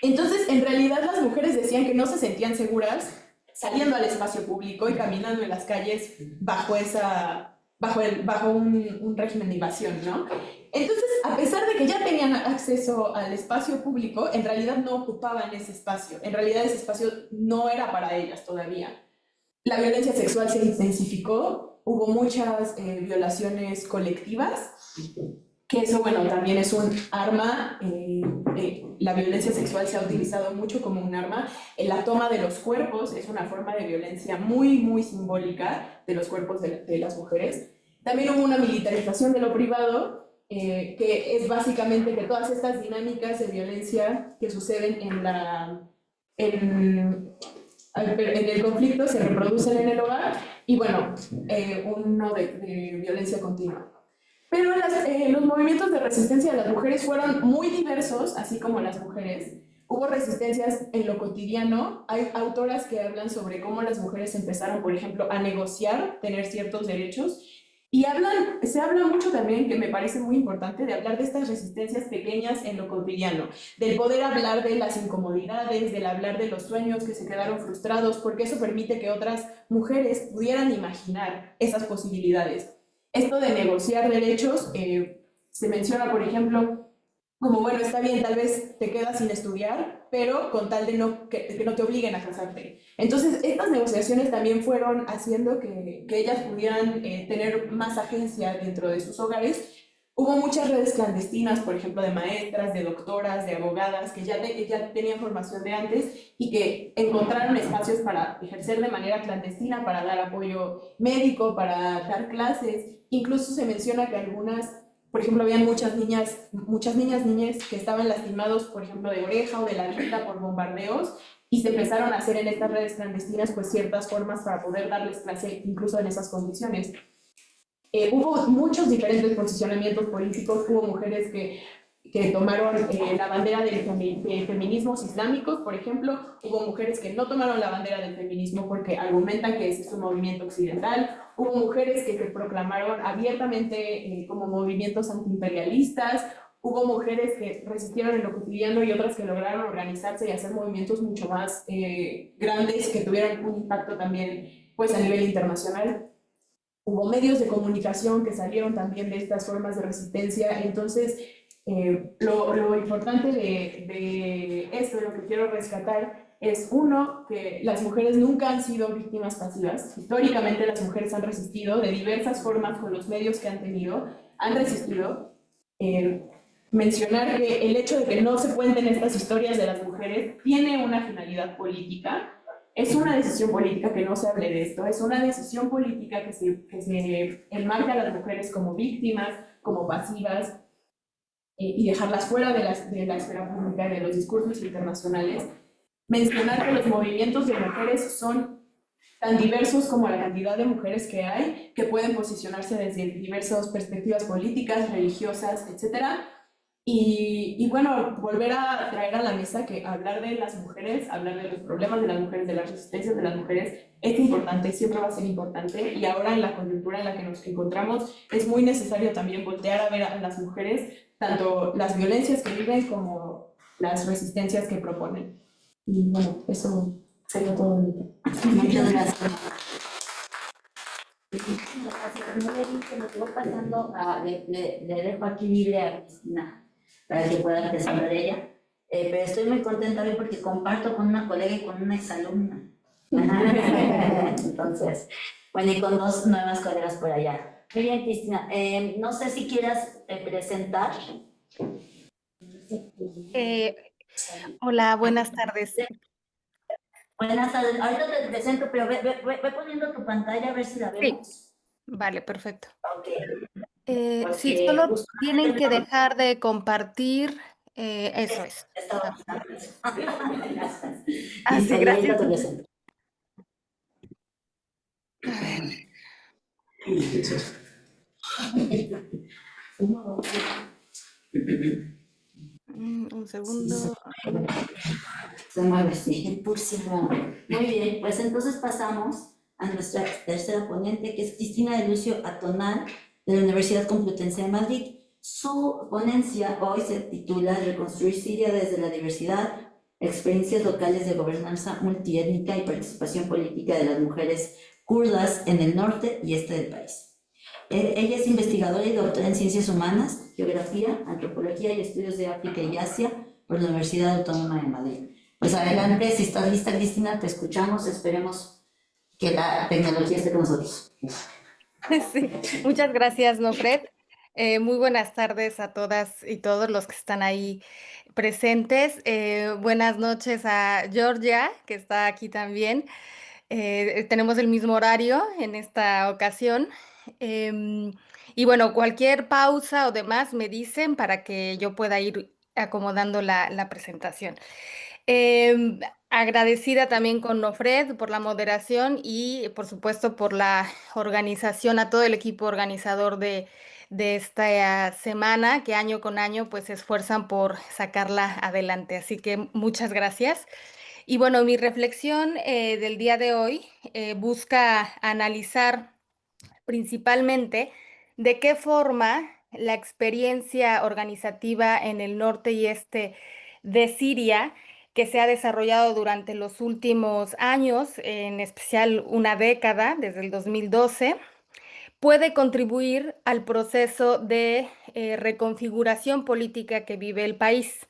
Entonces, en realidad las mujeres decían que no se sentían seguras saliendo al espacio público y caminando en las calles bajo un régimen de invasión, ¿no? Entonces, a pesar de que ya tenían acceso al espacio público, en realidad no ocupaban ese espacio. En realidad ese espacio no era para ellas todavía. La violencia sexual se intensificó, hubo muchas violaciones colectivas. que eso, bueno, también es un arma, la violencia sexual se ha utilizado mucho como un arma. La toma de los cuerpos es una forma de violencia muy, muy simbólica de los cuerpos de las mujeres. También hubo una militarización de lo privado, que es básicamente que todas estas dinámicas de violencia que suceden en el conflicto se reproducen en el hogar y bueno, uno de violencia continua. Pero los movimientos de resistencia de las mujeres fueron muy diversos, así como las mujeres. Hubo resistencias en lo cotidiano. Hay autoras que hablan sobre cómo las mujeres empezaron, por ejemplo, a negociar, tener ciertos derechos. Y se habla mucho también, que me parece muy importante, de hablar de estas resistencias pequeñas en lo cotidiano, del poder hablar de las incomodidades, del hablar de los sueños que se quedaron frustrados, porque eso permite que otras mujeres pudieran imaginar esas posibilidades. Esto de negociar derechos se menciona, por ejemplo, como, bueno, está bien, tal vez te quedas sin estudiar, pero con tal de que no te obliguen a casarte. Entonces, estas negociaciones también fueron haciendo que ellas pudieran tener más agencia dentro de sus hogares. Hubo muchas redes clandestinas, por ejemplo, de maestras, de doctoras, de abogadas, que ya tenían formación de antes y que encontraron espacios para ejercer de manera clandestina, para dar apoyo médico, para dar clases. Incluso se menciona que algunas, por ejemplo, habían muchas niñas, niñas que estaban lastimados, por ejemplo, de oreja o de la vista por bombardeos, y se empezaron a hacer en estas redes clandestinas pues ciertas formas para poder darles clase incluso en esas condiciones. Hubo muchos diferentes posicionamientos políticos. Hubo mujeres que tomaron la bandera de feminismos islámicos, por ejemplo. Hubo mujeres que no tomaron la bandera del feminismo porque argumentan que ese es un movimiento occidental. Hubo mujeres que se proclamaron abiertamente como movimientos antiimperialistas. Hubo mujeres que resistieron en lo cotidiano y otras que lograron organizarse y hacer movimientos mucho más grandes que tuvieron un impacto también pues, a nivel internacional. Hubo medios de comunicación que salieron también de estas formas de resistencia. Entonces, lo importante de esto, lo que quiero rescatar, es uno, que las mujeres nunca han sido víctimas pasivas. Históricamente las mujeres han resistido de diversas formas con los medios que han tenido, han resistido. Mencionar que el hecho de que no se cuenten estas historias de las mujeres tiene una finalidad política. Es una decisión política que no se hable de esto, es una decisión política que se enmarca a las mujeres como víctimas, como pasivas, y dejarlas fuera de la esfera pública, de los discursos internacionales. Mencionar que los movimientos de mujeres son tan diversos como la cantidad de mujeres que hay, que pueden posicionarse desde diversas perspectivas políticas, religiosas, etcétera. Y bueno, volver a traer a la mesa que hablar de las mujeres, hablar de los problemas de las mujeres, de las resistencias de las mujeres, es importante, siempre va a ser importante, y ahora en la coyuntura en la que nos encontramos es muy necesario también voltear a ver a las mujeres, tanto las violencias que viven como las resistencias que proponen. Y bueno, eso sería todo. Muchas gracias. Me estuvo pasando le dejo aquí libre a Cristina para que pueda empezar de ella. Pero estoy muy contenta hoy porque comparto con una colega y con una exalumna. Entonces, bueno, y con dos nuevas colegas por allá. Muy bien, Cristina. No sé si quieras presentar. Hola, buenas tardes. Buenas tardes. Ahorita te presento, pero ve poniendo tu pantalla a ver si la vemos. Sí. Vale, perfecto. Okay. Sí, solo tienen que dejar de compartir. Eso es. Gracias. Así, gracias. A ver. Un segundo. Se mueve, sí, pulsimo. Muy bien, pues entonces pasamos a nuestra tercera ponente, que es Cristina de Lucio Atonal, de la Universidad Complutense de Madrid. Su ponencia hoy se titula Reconstruir Siria desde la diversidad, experiencias locales de gobernanza multiétnica y participación política de las mujeres kurdas en el norte y este del país. Ella es investigadora y doctora en Ciencias Humanas, Geografía, Antropología y Estudios de África y Asia por la Universidad Autónoma de Madrid. Pues adelante, si estás lista, Cristina, te escuchamos, esperemos que la tecnología esté con nosotros. Sí, muchas gracias, Nofred. Muy buenas tardes a todas y todos los que están ahí presentes. Buenas noches a Georgia, que está aquí también. Tenemos el mismo horario en esta ocasión. Em, y bueno, cualquier pausa o demás me dicen para que yo pueda ir acomodando la presentación. Em, Agradecida también con Nofred por la moderación y por supuesto por la organización, a todo el equipo organizador de esta semana, que año con año pues se esfuerzan por sacarla adelante. Así que muchas gracias. Y bueno, mi reflexión del día de hoy busca analizar principalmente de qué forma la experiencia organizativa en el norte y este de Siria, que se ha desarrollado durante los últimos años, en especial una década, desde el 2012, puede contribuir al proceso de reconfiguración política que vive el país.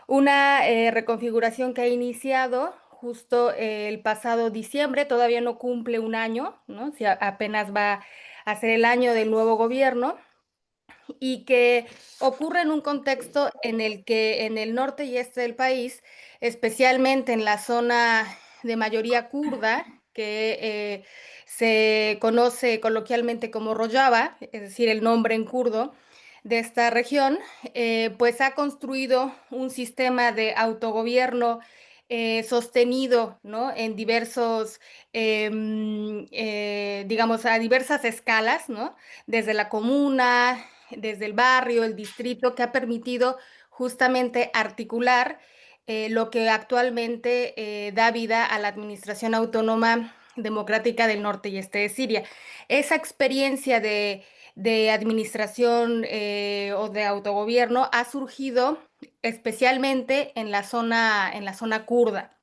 Una reconfiguración que ha iniciado justo el pasado diciembre, todavía no cumple un año, ¿no? Si apenas va a ser el año del nuevo gobierno, y que ocurre en un contexto en el que en el norte y este del país, especialmente en la zona de mayoría kurda, que se conoce coloquialmente como Rojava, es decir, el nombre en kurdo de esta región, pues ha construido un sistema de autogobierno sostenido, ¿no? En diversos, digamos, a diversas escalas, ¿no? Desde la comuna, desde el barrio, el distrito, que ha permitido justamente articular lo que actualmente da vida a la Administración Autónoma Democrática del Norte y Este de Siria. Esa experiencia de administración o de autogobierno ha surgido especialmente en la zona kurda.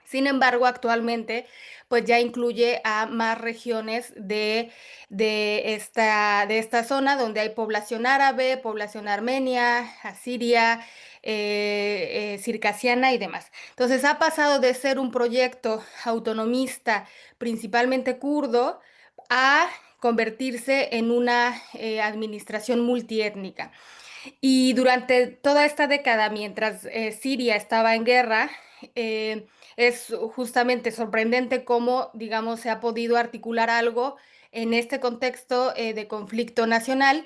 Sin embargo, actualmente pues ya incluye a más regiones de esta zona donde hay población árabe, población armenia, asiria, circasiana y demás. Entonces ha pasado de ser un proyecto autonomista principalmente kurdo a convertirse en una administración multiétnica. Y durante toda esta década, mientras Siria estaba en guerra, eh, es justamente sorprendente cómo, digamos, se ha podido articular algo en este contexto de conflicto nacional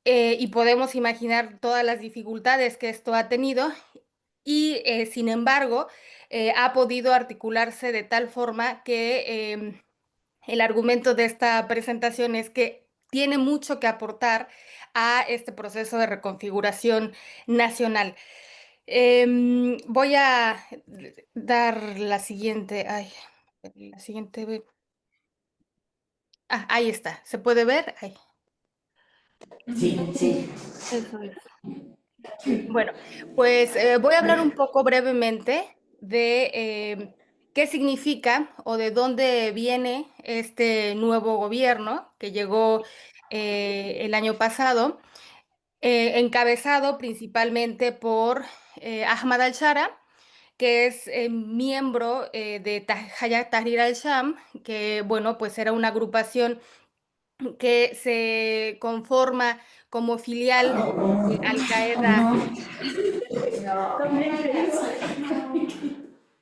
y podemos imaginar todas las dificultades que esto ha tenido y, sin embargo, ha podido articularse de tal forma que el argumento de esta presentación es que tiene mucho que aportar a este proceso de reconfiguración nacional. Voy a dar la siguiente, ay, la siguiente, ahí está, ¿se puede ver? Ahí. Sí, sí. Eso es. Bueno, pues voy a hablar un poco brevemente de qué significa o de dónde viene este nuevo gobierno que llegó el año pasado, encabezado principalmente por Ahmad al-Shara, que es miembro de Hayat Tahrir al-Sham, que bueno, pues era una agrupación que se conforma como filial de Al-Qaeda.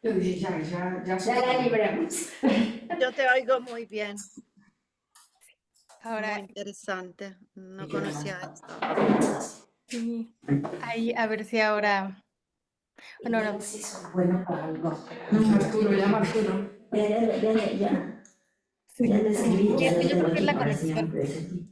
Yo dije, ya Ya la libramos. Yo te oigo muy bien, muy Ahora, interesante. No conocía esto. sí, ahí, a ver si ahora, bueno, ahora, Sí, son buenos para algo. Arturo, llama a Arturo. Ya. sí. Ya le escribí, Y ya es le que yo tengo creo que es aquí la para conexión. siempre.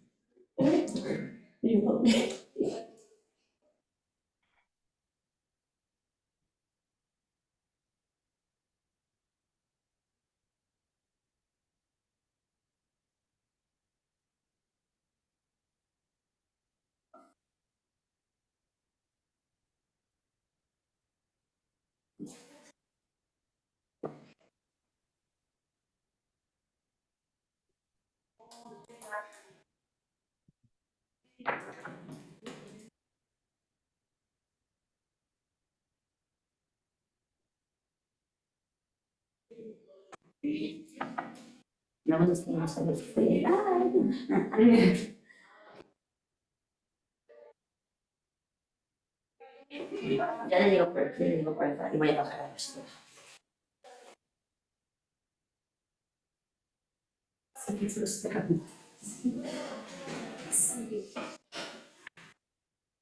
No nos tenemos que despedir. Ya le digo, por acá y voy a bajar a esto. Sí, qué frustrante. Sí.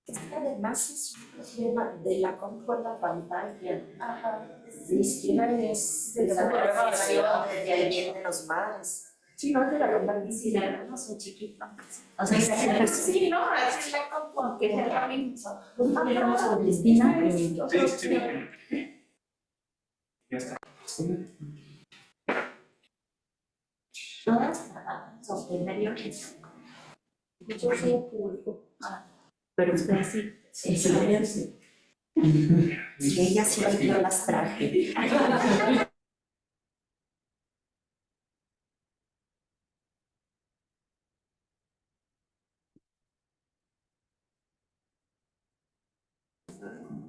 Es que además es un problema de la compra la pantalla. Ajá. Ni siquiera es de la grabación, de ahí vienen los mares. Sí, no, es de la pantalla. Si le agarramos un chiquito. O sea, Sí, no, así la compu, que es la misma. le damos con Cristina. Sí, sí, sí. Ya está. Todas son inferiores. Yo soy público. Pero usted sí. Sí, sí. Sí, ella sí yo las traje.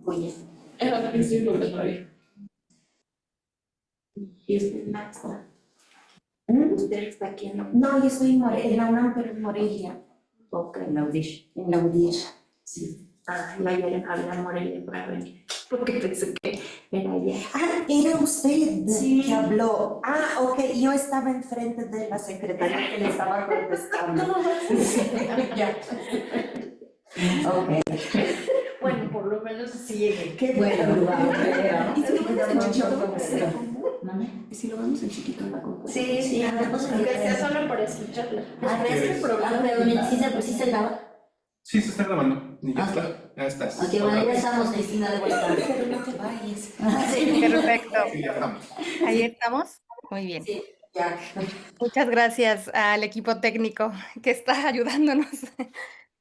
Oye, Es al principio que todavía. y usted es maestra. Usted está aquí en la No, yo estoy en la UNAM, pero en Morelia. boca, en la UDISH. En la UDIR. Sí. Ah, no, ayer en Javier Morelia para venir. Porque pensé que era ella. Ah, era usted Sí. que habló. Ah, ok, yo estaba enfrente de la secretaria que le estaba contestando. Ya. Ok, Bueno, por lo menos sí. qué bueno. ¿Y si lo vemos en chiquito? ¿Mande? ¿Y si lo vemos en chiquito en la compu? Sí, sí, andamos en Aunque sea solo por escucharla. pero sí se graba. Sí, se está grabando. Y ya Ok. está. Ya estás. Ok, bueno, ya estamos, Cristina, de vuelta. Pero no te vayas. Sí, Perfecto. Sí, ya estamos. Ahí estamos. Muy bien. sí. Ya. Muchas gracias al equipo técnico que está ayudándonos.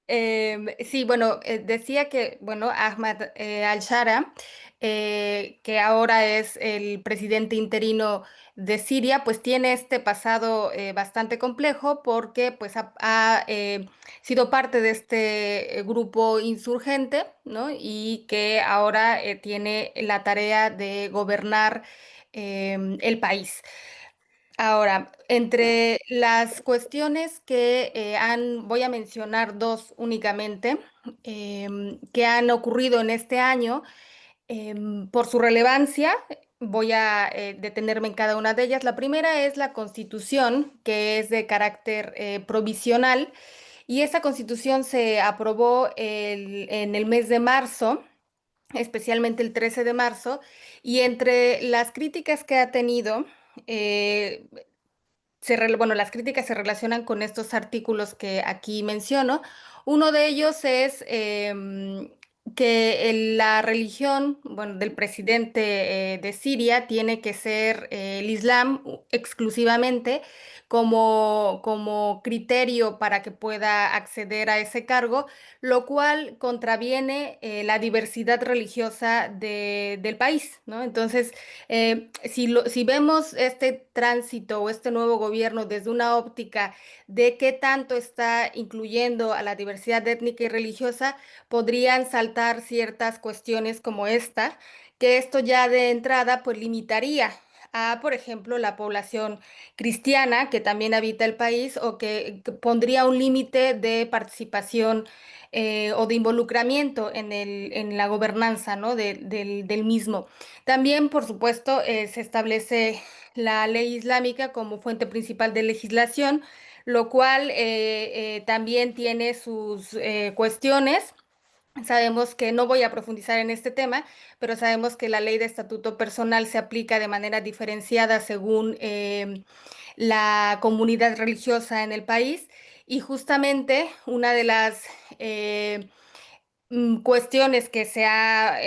Sí, bueno, decía que, bueno, Ahmad al-Shara, que ahora es el presidente interino de Siria, pues tiene este pasado bastante complejo porque pues ha sido parte de este grupo insurgente, ¿no? Y que ahora tiene la tarea de gobernar el país. Ahora, entre las cuestiones que voy a mencionar dos únicamente, que han ocurrido en este año, por su relevancia, voy a detenerme en cada una de ellas. La primera es la Constitución, que es de carácter provisional, y esta Constitución se aprobó en el mes de marzo, especialmente el 13 de marzo, y entre las críticas que ha tenido, eh, bueno, las críticas se relacionan con estos artículos que aquí menciono. Uno de ellos es que la religión, bueno, del presidente de Siria tiene que ser el Islam exclusivamente como criterio para que pueda acceder a ese cargo, lo cual contraviene la diversidad religiosa del país, ¿no? Entonces, si vemos este tránsito o este nuevo gobierno desde una óptica de qué tanto está incluyendo a la diversidad étnica y religiosa, podrían saltar ciertas cuestiones como esta, que esto ya de entrada pues limitaría a, por ejemplo, la población cristiana que también habita el país o que pondría un límite de participación o de involucramiento en la gobernanza, ¿no? del mismo. También, por supuesto, se establece la ley islámica como fuente principal de legislación, lo cual también tiene sus cuestiones. Sabemos que no voy a profundizar en este tema, pero sabemos que la ley de estatuto personal se aplica de manera diferenciada según la comunidad religiosa en el país y justamente una de las cuestiones que se ha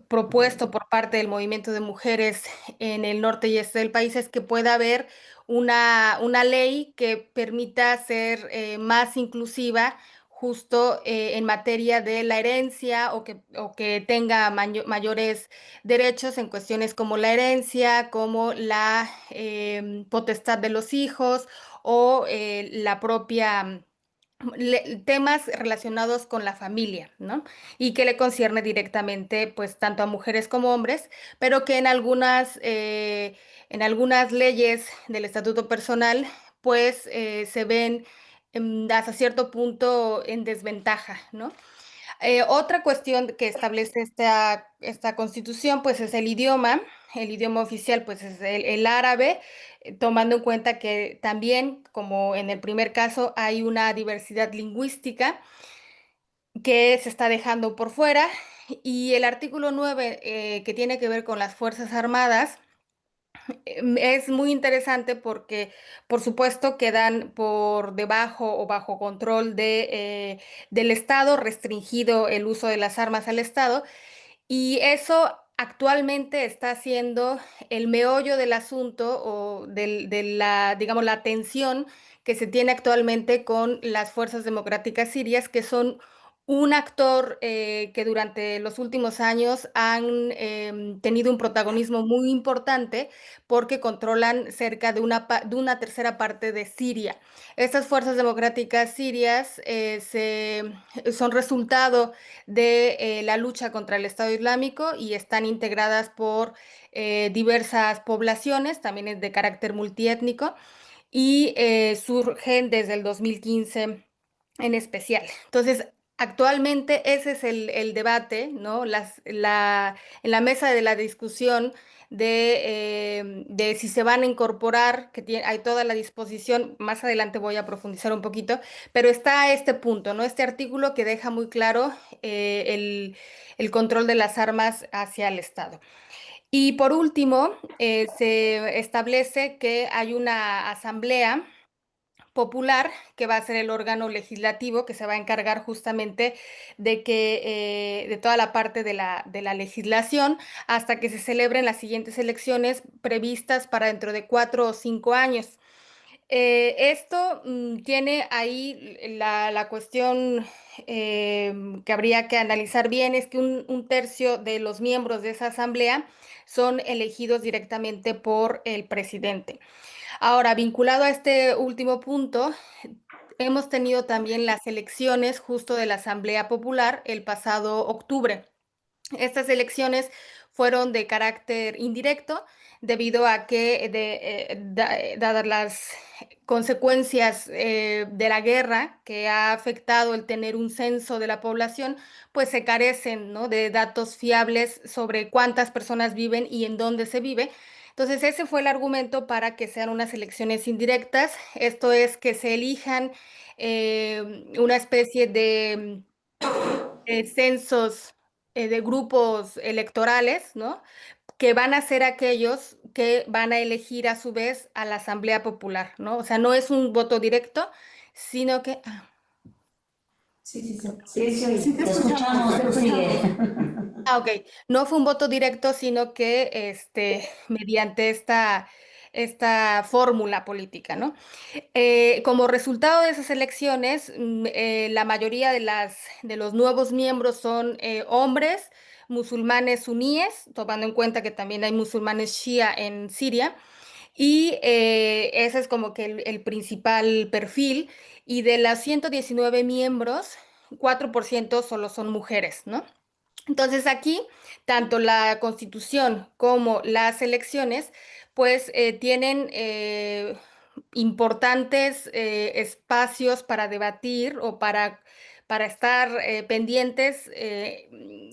propuesto por parte del movimiento de mujeres en el norte y este del país es que pueda haber una ley que permita ser más inclusiva justo en materia de la herencia o que tenga mayores derechos en cuestiones como la herencia, como la potestad de los hijos o la propia temas relacionados con la familia, ¿no? Y que le concierne directamente, pues, tanto a mujeres como hombres, pero que en algunas leyes del estatuto personal, pues, se ven hasta cierto punto en desventaja, ¿no? Otra cuestión que establece esta constitución, pues es el idioma oficial, pues es el árabe, tomando en cuenta que también, como en el primer caso, hay una diversidad lingüística que se está dejando por fuera, y el artículo 9, que tiene que ver con las Fuerzas Armadas, es muy interesante porque, por supuesto, quedan por debajo o bajo control del Estado, restringido el uso de las armas al Estado, y eso actualmente está siendo el meollo del asunto o de la, digamos, la tensión que se tiene actualmente con las fuerzas democráticas sirias, que son un actor que durante los últimos años han tenido un protagonismo muy importante porque controlan cerca de una tercera parte de Siria. Estas fuerzas democráticas sirias son resultado de la lucha contra el Estado Islámico y están integradas por diversas poblaciones, también es de carácter multiétnico, y surgen desde el 2015 en especial. Entonces, actualmente ese es el debate, ¿no? En la mesa de la discusión de si se van a incorporar, hay toda la disposición, más adelante voy a profundizar un poquito, pero está este punto, ¿no? Este artículo que deja muy claro el control de las armas hacia el Estado. Y por último, se establece que hay una asamblea popular, que va a ser el órgano legislativo que se va a encargar justamente de toda la parte de la legislación hasta que se celebren las siguientes elecciones previstas para dentro de 4 o 5 años. Esto tiene ahí la cuestión que habría que analizar bien, es que un tercio de los miembros de esa asamblea son elegidos directamente por el presidente. Ahora, vinculado a este último punto, hemos tenido también las elecciones justo de la Asamblea Popular el pasado octubre. Estas elecciones fueron de carácter indirecto debido a que, dadas las consecuencias de la guerra que ha afectado el tener un censo de la población, pues se carecen, ¿no?, de datos fiables sobre cuántas personas viven y en dónde se vive. Entonces, ese fue el argumento para que sean unas elecciones indirectas. Esto es que se elijan una especie de censos de grupos electorales, ¿no? Que van a ser aquellos que van a elegir a su vez a la Asamblea Popular, ¿no? O sea, no es un voto directo, sino que... Sí, sí, sí. Sí, sí, sí, te escuchamos, tú sigue. Ok, no fue un voto directo, sino que mediante esta fórmula política, ¿no? Como resultado de esas elecciones, la mayoría de los nuevos miembros son hombres musulmanes suníes, tomando en cuenta que también hay musulmanes shia en Siria, y ese es como que el principal perfil, y de las 119 miembros, 4% solo son mujeres, ¿no? Entonces aquí, tanto la Constitución como las elecciones, pues tienen importantes espacios para debatir o para estar pendientes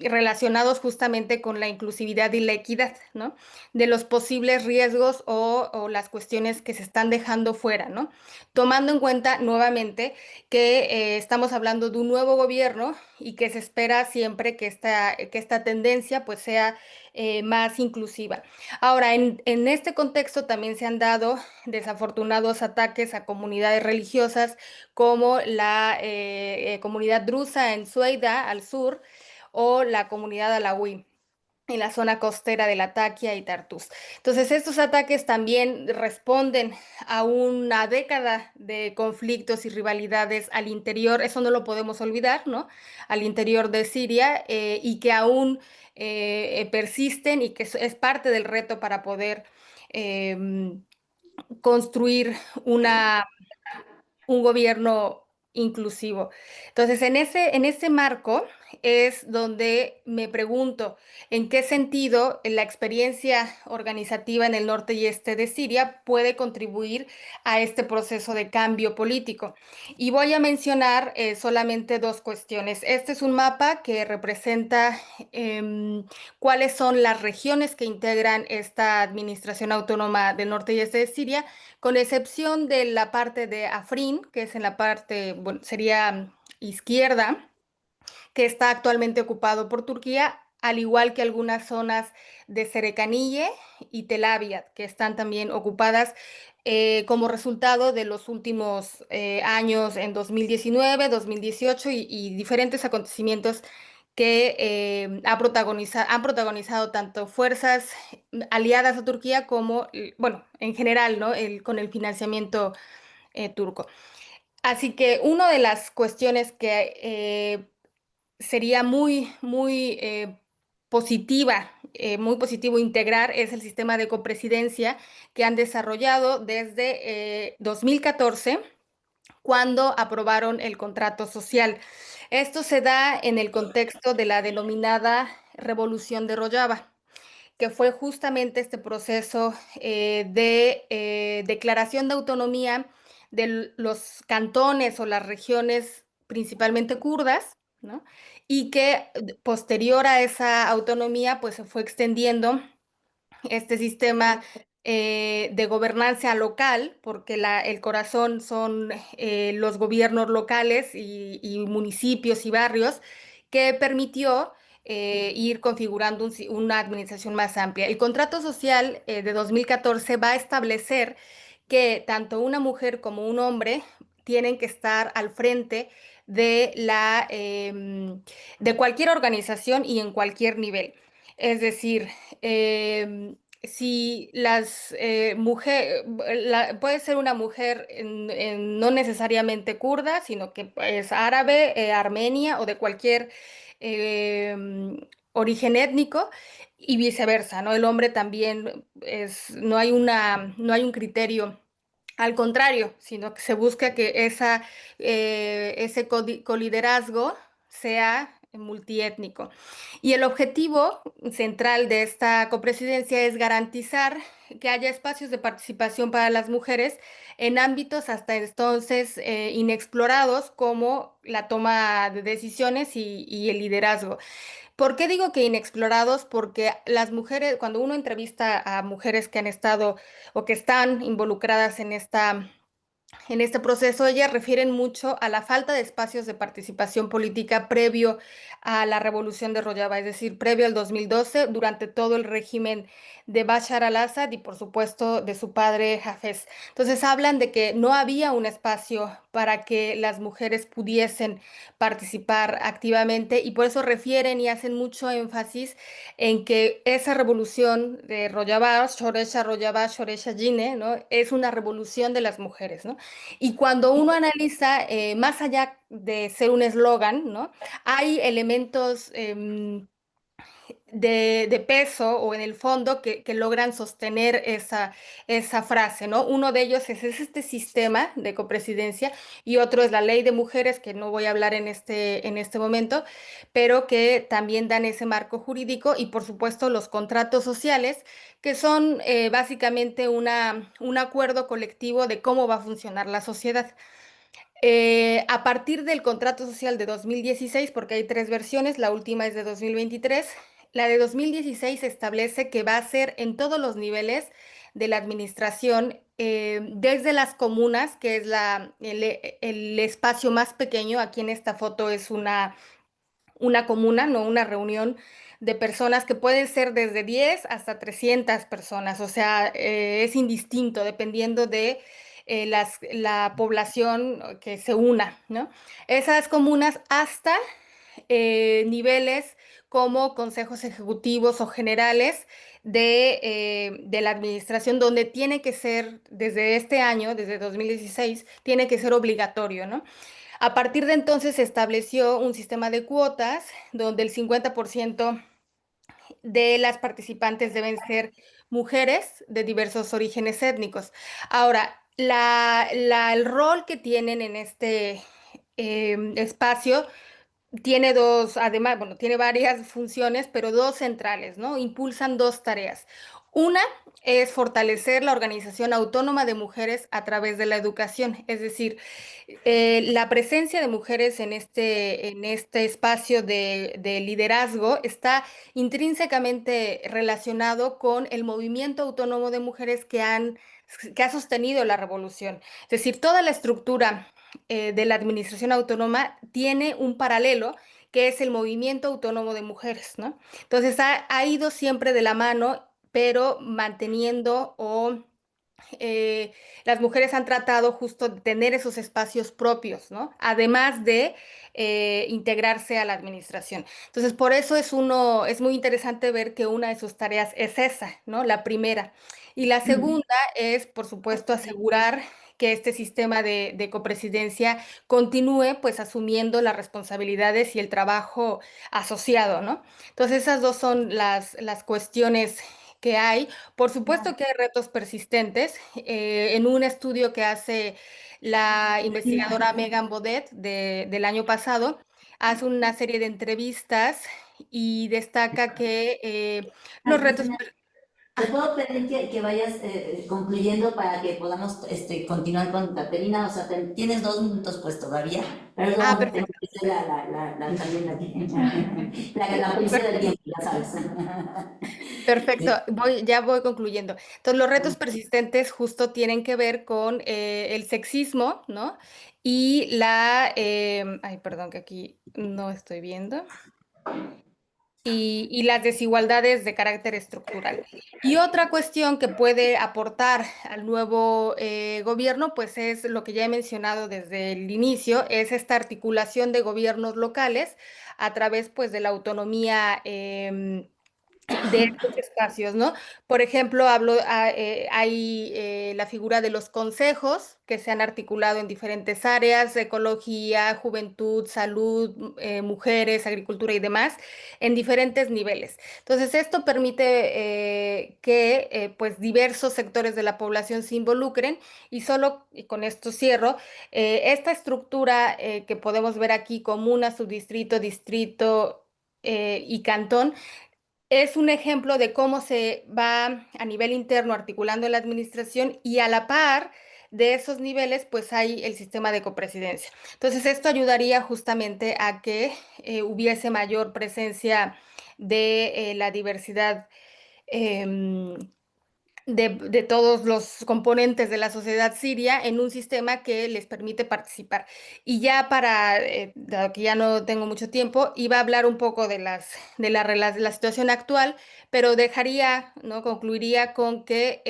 relacionados justamente con la inclusividad y la equidad, ¿no? De los posibles riesgos o las cuestiones que se están dejando fuera, ¿no? Tomando en cuenta nuevamente que estamos hablando de un nuevo gobierno y que se espera siempre que esta tendencia pues sea más inclusiva. Ahora, en este contexto también se han dado desafortunados ataques a comunidades religiosas como la comunidad drusa en Sueida, al sur, o la comunidad alawí en la zona costera de Latakia y Tartus. Entonces, estos ataques también responden a una década de conflictos y rivalidades al interior, eso no lo podemos olvidar, ¿no? Al interior de Siria, y que aún persisten, y que es parte del reto para poder em, construir un gobierno inclusivo. Entonces, en ese marco, es donde me pregunto en qué sentido la experiencia organizativa en el norte y este de Siria puede contribuir a este proceso de cambio político. Y voy a mencionar solamente dos cuestiones. Este es un mapa que representa cuáles son las regiones que integran esta administración autónoma del norte y este de Siria, con excepción de la parte de Afrin, que es en la parte, bueno, sería izquierda, que está actualmente ocupado por Turquía, al igual que algunas zonas de Serekaniye y Tel Abyad, que están también ocupadas como resultado de los últimos años en 2019, 2018 y diferentes acontecimientos que han protagonizado tanto fuerzas aliadas a Turquía como, bueno, en general, ¿no? Con el financiamiento turco. Así que una de las cuestiones que sería muy positivo integrar es el sistema de copresidencia que han desarrollado desde 2014, cuando aprobaron el contrato social. Esto se da en el contexto de la denominada Revolución de Rojava, que fue justamente este proceso de declaración de autonomía de los cantones o las regiones principalmente kurdas, ¿no? Y que posterior a esa autonomía, pues se fue extendiendo este sistema de gobernanza local, porque el corazón son los gobiernos locales y municipios y barrios, que permitió ir configurando una administración más amplia. El contrato social de 2014 va a establecer que tanto una mujer como un hombre tienen que estar al frente de cualquier organización y en cualquier nivel. Es decir, si las mujeres, puede ser una mujer no necesariamente kurda, sino que es árabe, armenia o de cualquier eh, origen étnico y viceversa, ¿no? El hombre también no hay un criterio al contrario, sino que se busca que ese coliderazgo sea multiétnico. Y el objetivo central de esta copresidencia es garantizar que haya espacios de participación para las mujeres en ámbitos hasta entonces inexplorados, como la toma de decisiones y el liderazgo. ¿Por qué digo que inexplorados? Porque las mujeres, cuando uno entrevista a mujeres que han estado o que están involucradas en este proceso, ellas refieren mucho a la falta de espacios de participación política previo a la revolución de Rojava, es decir, previo al 2012, durante todo el régimen de Bashar al-Assad y por supuesto de su padre Hafez. Entonces hablan de que no había un espacio para que las mujeres pudiesen participar activamente y por eso refieren y hacen mucho énfasis en que esa revolución de Rojava, Shoresha Rojava, Shoresha Yine, ¿no? Es una revolución de las mujeres, ¿no? Y cuando uno analiza, más allá de ser un eslogan, ¿no? Hay elementos de peso o en el fondo que logran sostener esa frase, ¿no? Uno de ellos es este sistema de copresidencia y otro es la ley de mujeres, que no voy a hablar en este momento, pero que también dan ese marco jurídico y por supuesto los contratos sociales, que son básicamente un acuerdo colectivo de cómo va a funcionar la sociedad. A partir del contrato social de 2016, porque hay tres versiones, la última es de 2023, la de 2016 establece que va a ser en todos los niveles de la administración, desde las comunas, que es el espacio más pequeño. Aquí en esta foto es una comuna, no una reunión de personas que pueden ser desde 10 hasta 300 personas, o sea, es indistinto dependiendo de la población que se una, ¿no? Esas comunas hasta niveles como consejos ejecutivos o generales de la administración, donde tiene que ser, desde este año, desde 2016, tiene que ser obligatorio, ¿no? A partir de entonces se estableció un sistema de cuotas donde el 50% de las participantes deben ser mujeres de diversos orígenes étnicos. Ahora, el rol que tienen en este espacio tiene dos, además, bueno, tiene varias funciones, pero dos centrales, ¿no? Impulsan dos tareas. Una es fortalecer la organización autónoma de mujeres a través de la educación, es decir, la presencia de mujeres en este espacio de liderazgo está intrínsecamente relacionado con el movimiento autónomo de mujeres que ha sostenido la revolución. Es decir, toda la estructura de la administración autónoma tiene un paralelo que es el movimiento autónomo de mujeres, ¿no? Entonces ha ido siempre de la mano, pero manteniendo o las mujeres han tratado justo de tener esos espacios propios, ¿no? Además de integrarse a la administración. Entonces, por eso es muy interesante ver que una de sus tareas es esa, ¿no? La primera. Y la segunda es, por supuesto, asegurar que este sistema de copresidencia continúe pues asumiendo las responsabilidades y el trabajo asociado, ¿no? Entonces esas dos son las cuestiones que hay. Por supuesto que hay retos persistentes. En un estudio que hace la investigadora Megan Bodet del año pasado, hace una serie de entrevistas y destaca que Ay, los retos... Cristina, ¿te puedo pedir que vayas concluyendo para que podamos continuar con Caterina? O sea, tienes 2 minutos pues todavía, pero Ah, luego tengo perfecto. que ser también la policía del tiempo, ya sabes. Perfecto, ya voy concluyendo. Entonces, los retos persistentes justo tienen que ver con el sexismo, ¿no? Y ay, perdón, que aquí no estoy viendo. Y las desigualdades de carácter estructural. Y otra cuestión que puede aportar al nuevo gobierno, pues es lo que ya he mencionado desde el inicio, es esta articulación de gobiernos locales a través, pues, de la autonomía. De estos espacios, ¿no? Por ejemplo, hay la figura de los consejos que se han articulado en diferentes áreas, ecología, juventud, salud, mujeres, agricultura y demás, en diferentes niveles. Entonces, esto permite que pues diversos sectores de la población se involucren y solo, y con esto cierro, esta estructura que podemos ver aquí, comuna, subdistrito, distrito y cantón, es un ejemplo de cómo se va a nivel interno articulando la administración y a la par de esos niveles, pues hay el sistema de copresidencia. Entonces, esto ayudaría justamente a que hubiese mayor presencia de la diversidad em, de todos los componentes de la sociedad siria en un sistema que les permite participar. Y ya dado que ya no tengo mucho tiempo, iba a hablar un poco de la situación actual, pero ¿no? Concluiría con que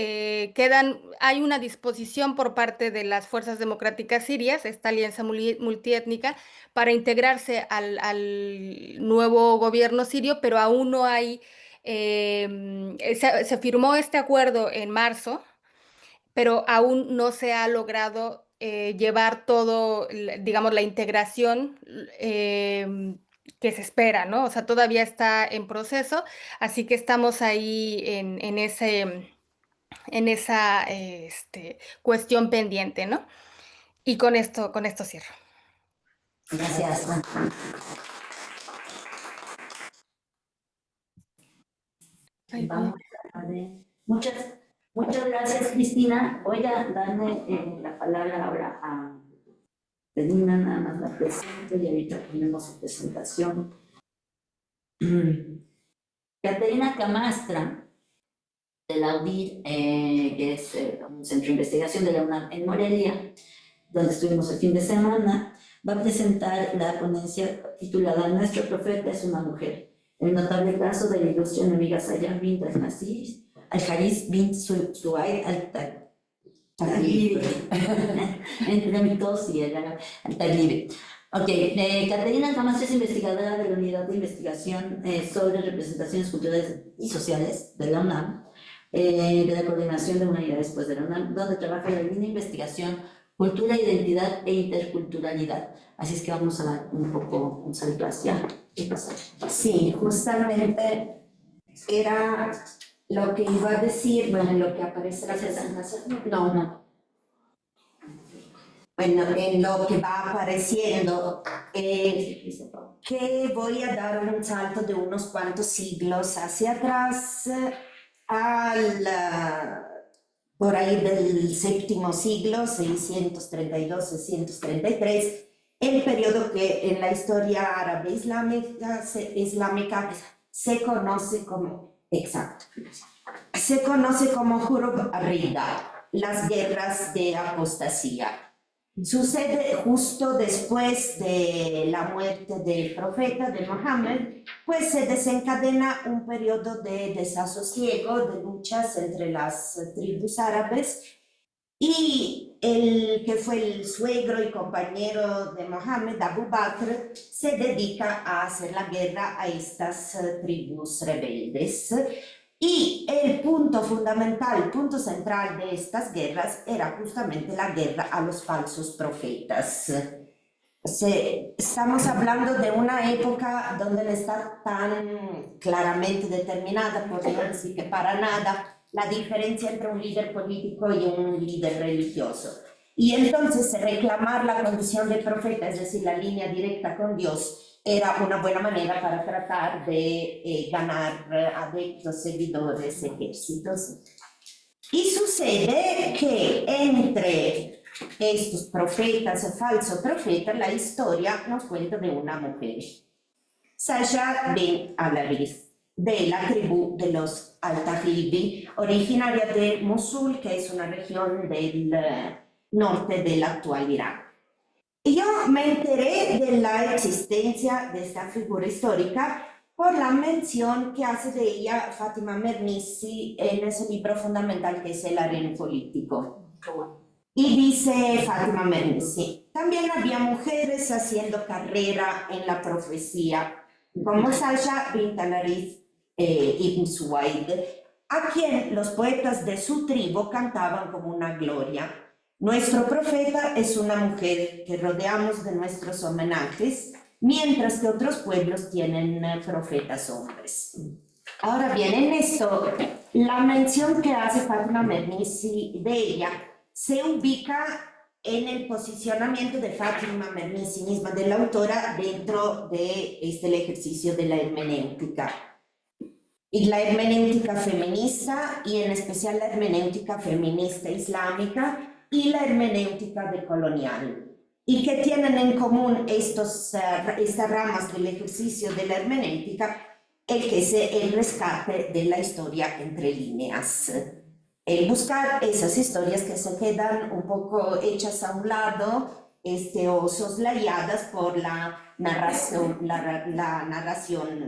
hay una disposición por parte de las fuerzas democráticas sirias, esta alianza multiétnica, para integrarse al nuevo gobierno sirio, pero aún no hay se firmó este acuerdo en marzo, pero aún no se ha logrado llevar todo, digamos, la integración que se espera, ¿no? O sea, todavía está en proceso, así que estamos ahí en esa cuestión pendiente, ¿no? Y con esto cierro. Gracias. Vamos a ver. Muchas gracias, Cristina. Voy a darle la palabra ahora a Caterina, nada más la presento y ahorita ponemos su presentación. Caterina Camastra, de la UDIR, que es un centro de investigación de la UNAM en Morelia, donde estuvimos el fin de semana, va a presentar la ponencia titulada Nuestro profeta es una mujer, el notable caso de la ilustre enemiga Sayyar bint al-Nasir al-Haris bin Suaid al-Taglibi, entre mi tos y el al-Taglibi. Ok, Caterina Camastra es investigadora de la Unidad de Investigación sobre Representaciones Culturales y Sociales de la UNAM, de la Coordinación de Unidades pues, de la UNAM, donde trabaja en la línea de investigación Cultura, Identidad e Interculturalidad. Así es que vamos a dar un poco un salto hacia el pasado. Sí, justamente era lo que iba a decir, bueno, lo que aparece en la presentación. No. bueno, en lo que va apareciendo, que voy a dar un salto de unos cuantos siglos hacia atrás, por ahí del séptimo siglo, 632-633, el periodo que en la historia árabe islámica se conoce como, exacto, se conoce como Hurub Rida, las guerras de apostasía. Sucede justo después de la muerte del profeta, de Mohammed, pues se desencadena un periodo de desasosiego, de luchas entre las tribus árabes, y el que fue el suegro y compañero de Mohammed, Abu Bakr, se dedica a hacer la guerra a estas tribus rebeldes. Y el punto fundamental, el punto central de estas guerras era justamente la guerra a los falsos profetas. Estamos hablando de una época donde no está tan claramente determinada, por no decir que para nada, la diferencia entre un líder político y un líder religioso. Y entonces reclamar la condición de profeta, es decir, la línea directa con Dios, era una buena manera para tratar de ganar adeptos, seguidores, ejércitos. Y sucede que entre estos profetas o falsos profetas, la historia nos cuenta de una mujer, Sasha bin Al-Harith, de la tribu de los Al-Tahibi, originaria de Mosul, que es una región del norte del actual Irán. Y yo me enteré de la existencia de esta figura histórica por la mención que hace de ella Fátima Mernissi en ese libro fundamental que es El Harén Político. Y dice Fátima Mernissi, también había mujeres haciendo carrera en la profecía, como Sasha bint al-Harith ibn Suwaid, a quien los poetas de su tribu cantaban como una gloria. Nuestro profeta es una mujer que rodeamos de nuestros homenajes, mientras que otros pueblos tienen profetas hombres. Ahora bien, en esto, la mención que hace Fátima Mernissi de ella se ubica en el posicionamiento de Fátima Mernissi misma, de la autora, dentro de el ejercicio de la hermenéutica. Y la hermenéutica feminista, y en especial la hermenéutica feminista islámica, y la hermenéutica decolonial, y que tienen en común estas ramas del ejercicio de la hermenéutica, el rescate de la historia entre líneas, el buscar esas historias que se quedan un poco hechas a un lado o soslayadas por la narración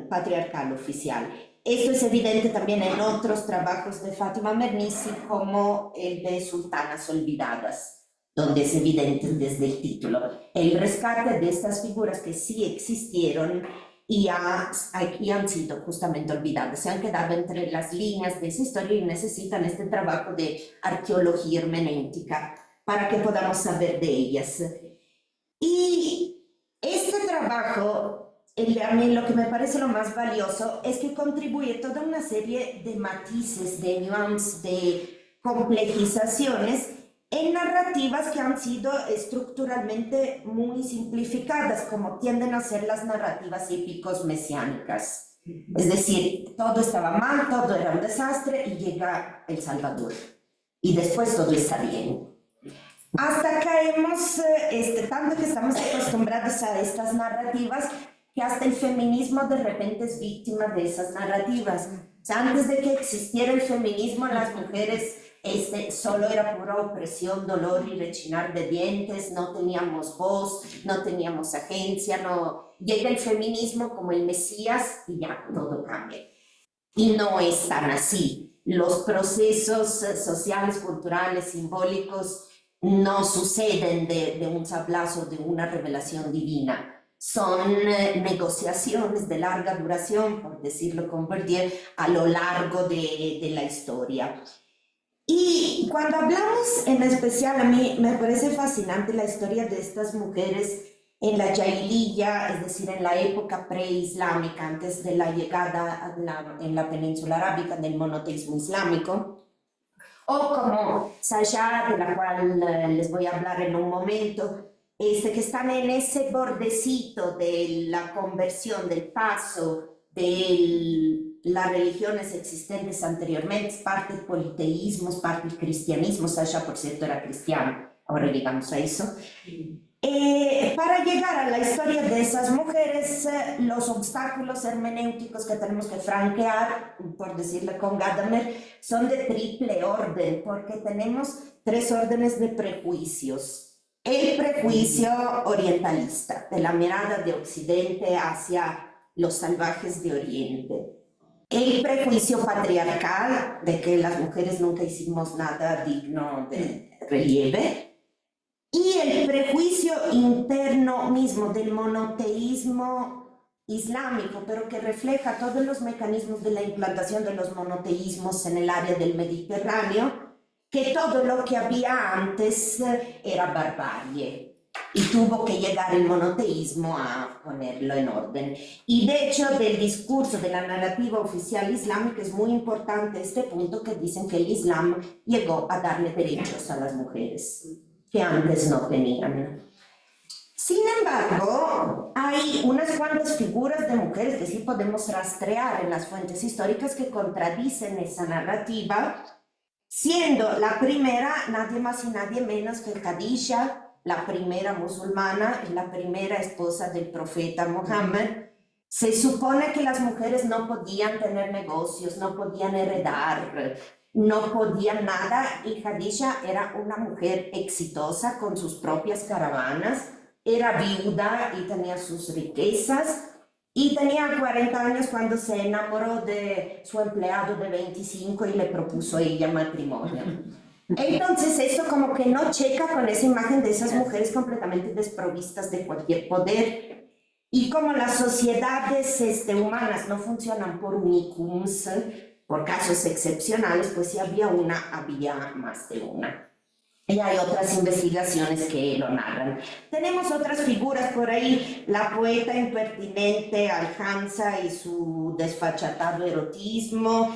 patriarcal oficial. Esto es evidente también en otros trabajos de Fátima Mernissi, como el de Sultanas Olvidadas, donde es evidente desde el título el rescate de estas figuras que sí existieron y han sido justamente olvidadas, se han quedado entre las líneas de esa historia y necesitan este trabajo de arqueología hermenéutica para que podamos saber de ellas. Y este trabajo, a mí lo que me parece lo más valioso es que contribuye toda una serie de matices, de nuances, de complejizaciones en narrativas que han sido estructuralmente muy simplificadas, como tienden a ser las narrativas épicos mesiánicas. Es decir, todo estaba mal, todo era un desastre y llega el Salvador. Y después todo está bien. Hasta caemos, tanto que estamos acostumbrados a estas narrativas, que hasta el feminismo de repente es víctima de esas narrativas. O sea, antes de que existiera el feminismo, las mujeres solo era pura opresión, dolor y rechinar de dientes, no teníamos voz, no teníamos agencia, llega el feminismo como el Mesías y ya todo cambia. Y no es tan así. Los procesos sociales, culturales, simbólicos no suceden de un sablazo, de una revelación divina. Son negociaciones de larga duración, por decirlo con Verdier, a lo largo de la historia. Y cuando hablamos en especial, a mí me parece fascinante la historia de estas mujeres en la Jahiliya, es decir, en la época preislámica, antes de la llegada en la península arábica del monoteísmo islámico, o como Sasha, de la cual les voy a hablar en un momento, que están en ese bordecito de la conversión, del paso de las religiones existentes anteriormente, parte el politeísmo, parte el cristianismo. Sasha, por cierto, era cristiano, ahora llegamos a eso. Para llegar a la historia de esas mujeres, los obstáculos hermenéuticos que tenemos que franquear, por decirlo con Gadamer, son de triple orden, porque tenemos 3 órdenes de prejuicios. El prejuicio orientalista, de la mirada de Occidente hacia los salvajes de Oriente. El prejuicio patriarcal, de que las mujeres nunca hicimos nada digno de relieve. Y el prejuicio interno mismo del monoteísmo islámico, pero que refleja todos los mecanismos de la implantación de los monoteísmos en el área del Mediterráneo, que todo lo que había antes era barbarie y tuvo que llegar el monoteísmo a ponerlo en orden. Y de hecho, del discurso de la narrativa oficial islámica es muy importante este punto, que dicen que el Islam llegó a darle derechos a las mujeres que antes no tenían. Sin embargo, hay unas cuantas figuras de mujeres que sí podemos rastrear en las fuentes históricas que contradicen esa narrativa, siendo la primera nadie más y nadie menos que Khadija, la primera musulmana y la primera esposa del profeta Muhammad. Se supone que las mujeres no podían tener negocios, no podían heredar, no podían nada, y Khadija era una mujer exitosa con sus propias caravanas, era viuda y tenía sus riquezas, y tenía 40 años cuando se enamoró de su empleado de 25 y le propuso a ella matrimonio. Entonces esto como que no checa con esa imagen de esas mujeres completamente desprovistas de cualquier poder. Y como las sociedades humanas no funcionan por unicums, por casos excepcionales, pues si había una, había más de una. Y hay otras investigaciones que lo narran. Tenemos otras figuras por ahí, la poeta impertinente Alhanza y su desfachatado erotismo,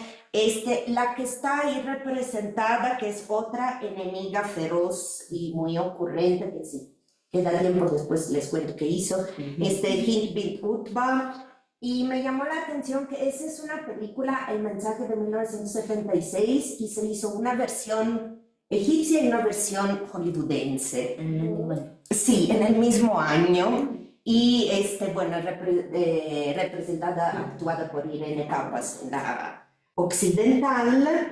la que está ahí representada, que es otra enemiga feroz y muy ocurrente, que sí, que da tiempo después les cuento qué hizo, Hind bint Utba. Y me llamó la atención que esa es una película, El mensaje, de 1976, y se hizo una versión egipcia y una versión hollywoodense. Sí, en el mismo año. Y bueno, representada, actuada por Irene Papas en la occidental.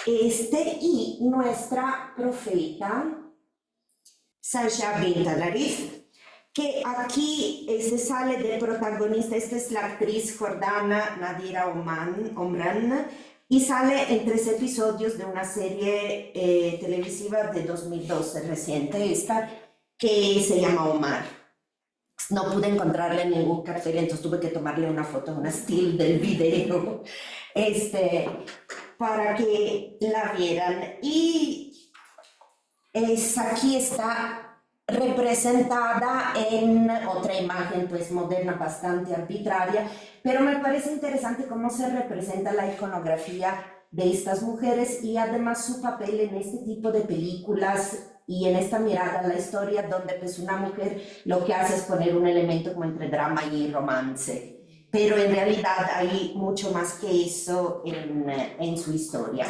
Y nuestra profeta, Sasha bint al-Arif, que aquí se sale de protagonista. Esta es la actriz jordana Nadira Omran, y sale en 3 episodios de una serie televisiva de 2012, reciente esta, que se llama Omar. No pude encontrarle en ningún cartel, entonces tuve que tomarle una foto, una still del video, para que la vieran. Y aquí está representada en otra imagen pues moderna, bastante arbitraria, pero me parece interesante cómo se representa la iconografía de estas mujeres y además su papel en este tipo de películas y en esta mirada a la historia, donde pues una mujer lo que hace es poner un elemento como entre drama y romance, pero en realidad hay mucho más que eso en su historia.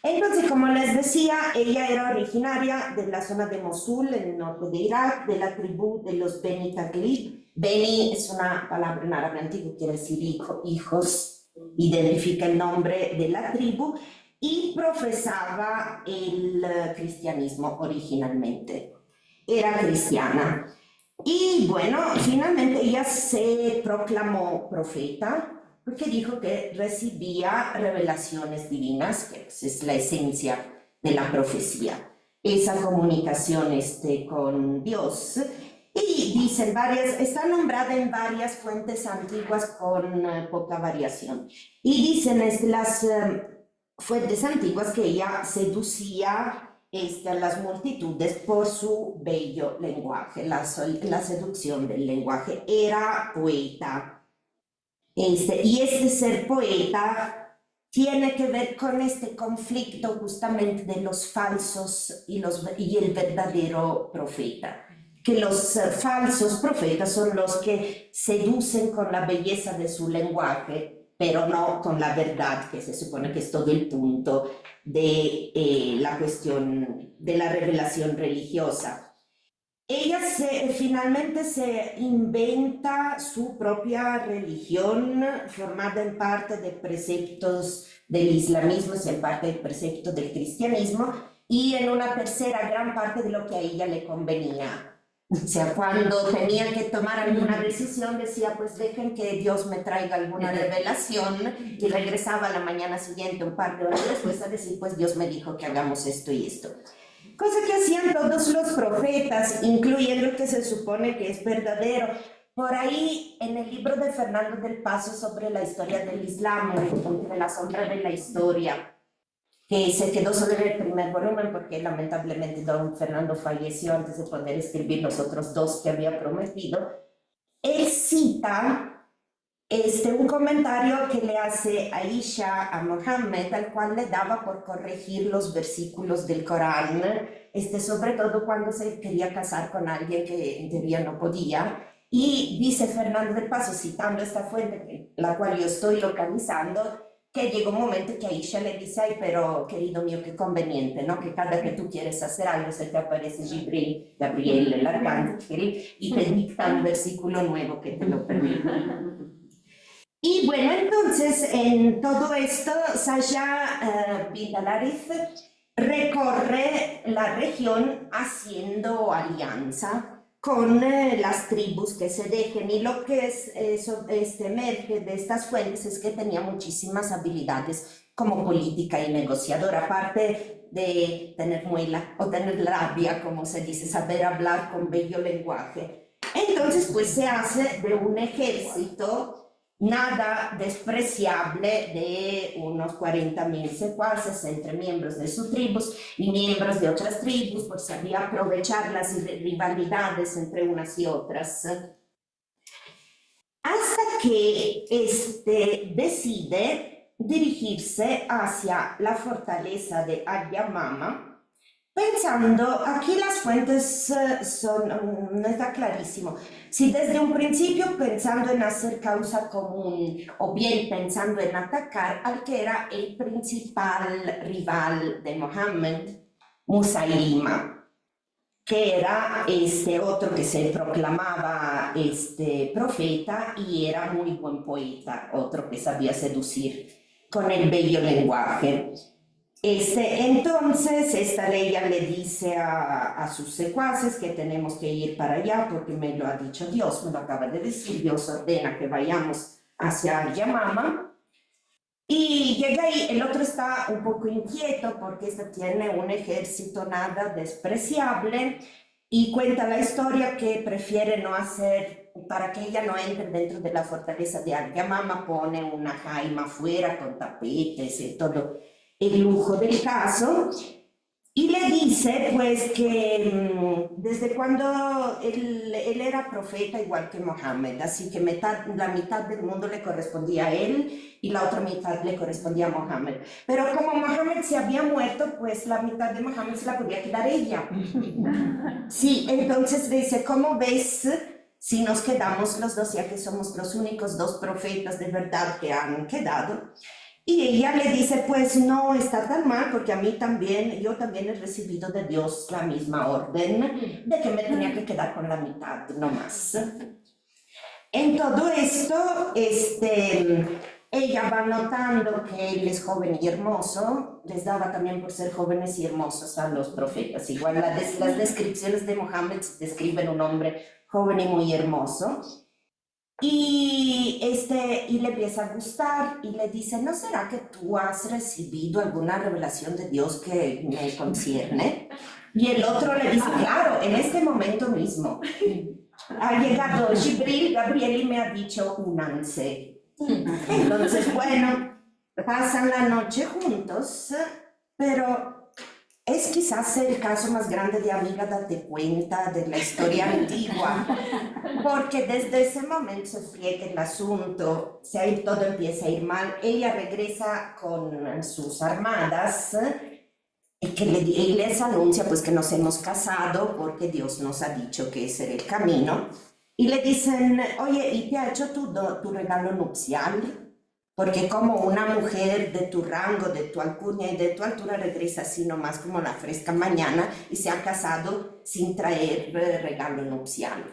Entonces, como les decía, ella era originaria de la zona de Mosul, en el norte de Irak, de la tribu de los Beni Taglib. Beni es una palabra en árabe antiguo, quiere decir hijos, identifica el nombre de la tribu, y profesaba el cristianismo originalmente. Era cristiana. Y bueno, finalmente ella se proclamó profeta, porque dijo que recibía revelaciones divinas, que es la esencia de la profecía, esa comunicación con Dios. Y dicen está nombrada en varias fuentes antiguas con poca variación. Y dicen las fuentes antiguas que ella seducía a las multitudes por su bello lenguaje, la seducción del lenguaje. Era poeta. Y ser poeta tiene que ver con este conflicto justamente de los falsos y el verdadero profeta. Que los falsos profetas son los que seducen con la belleza de su lenguaje, pero no con la verdad, que se supone que es todo el punto de la cuestión de la revelación religiosa. Ella finalmente se inventa su propia religión, formada en parte de preceptos del islamismo y en parte de preceptos del cristianismo, y en una tercera gran parte de lo que a ella le convenía. O sea, cuando tenía que tomar alguna decisión, decía, pues dejen que Dios me traiga alguna revelación, y regresaba a la mañana siguiente, un par de horas después, a decir, pues Dios me dijo que hagamos esto y esto. Cosa que hacían todos los profetas, incluyendo el que se supone que es verdadero. Por ahí, en el libro de Fernando del Paso sobre la historia del Islam, de la sombra de la historia, que se quedó solo en el primer volumen porque lamentablemente don Fernando falleció antes de poder escribir los otros dos que había prometido, él cita un comentario que le hace Aisha a Mohammed, al cual le daba por corregir los versículos del Corán, sobre todo cuando se quería casar con alguien que en teoría no podía. Y dice Fernando del Paso, citando esta fuente, la cual yo estoy localizando, que llegó un momento que Aisha le dice, ay, pero querido mío, qué conveniente, ¿no? Que cada que tú quieres hacer algo se te aparece Gabriel, el arcángel, y te dicta un versículo nuevo que te lo permite. Y bueno, entonces, en todo esto, Sasha bin al-Harith recorre la región haciendo alianza con las tribus que se dejen, y lo que emerge de estas fuentes es que tenía muchísimas habilidades como política y negociadora, aparte de tener muela o tener labia, como se dice, saber hablar con bello lenguaje. Entonces, pues se hace de un ejército nada despreciable de unos 40.000 secuaces entre miembros de sus tribus y miembros de otras tribus, por sabía aprovechar las rivalidades entre unas y otras. Hasta que decide dirigirse hacia la fortaleza de Al-Yamama, pensando, aquí las fuentes no está clarísimo, si desde un principio pensando en hacer causa común o bien pensando en atacar al que era el principal rival de Mohammed, Musailima, que era otro que se proclamaba profeta y era muy buen poeta, otro que sabía seducir con el bello lenguaje. Entonces, esta ley le dice a sus secuaces que tenemos que ir para allá porque me lo ha dicho Dios, me lo acaba de decir, Dios ordena que vayamos hacia Yamama. Y llega ahí, el otro está un poco inquieto porque tiene un ejército nada despreciable y cuenta la historia que prefiere no hacer, para que ella no entre dentro de la fortaleza de Al-Yamama, pone una jaima afuera con tapetes y todo el lujo del caso, y le dice pues que desde cuando él era profeta igual que Mohammed, así que la mitad del mundo le correspondía a él y la otra mitad le correspondía a Mohammed, pero como Mohammed se había muerto, pues la mitad de Mohammed se la podía quedar ella. Sí, entonces dice, ¿cómo ves si nos quedamos los dos, ya que somos los únicos dos profetas de verdad que han quedado? Y ella le dice, pues no está tan mal, porque yo también he recibido de Dios la misma orden de que me tenía que quedar con la mitad, no más. En todo esto, ella va notando que él es joven y hermoso, les daba también por ser jóvenes y hermosos a los profetas. Igual las descripciones de Mohammed describen un hombre joven y muy hermoso. Y le empieza a gustar y le dice, ¿no será que tú has recibido alguna revelación de Dios que me concierne? Y el otro le dice, claro, en este momento mismo ha llegado Gabriel y me ha dicho, únanse. Entonces, bueno, pasan la noche juntos, pero Es quizás el caso más grande de Amiga Date Cuenta de la historia antigua, porque desde ese momento se friega el asunto, todo empieza a ir mal. Ella regresa con sus armadas y les anuncia pues que nos hemos casado porque Dios nos ha dicho que ese era el camino. Y le dicen, oye, ¿y te ha hecho tu regalo nupcial? Porque como una mujer de tu rango, de tu alcurnia y de tu altura regresa así nomás como la fresca mañana y se ha casado sin traer regalo nupcial.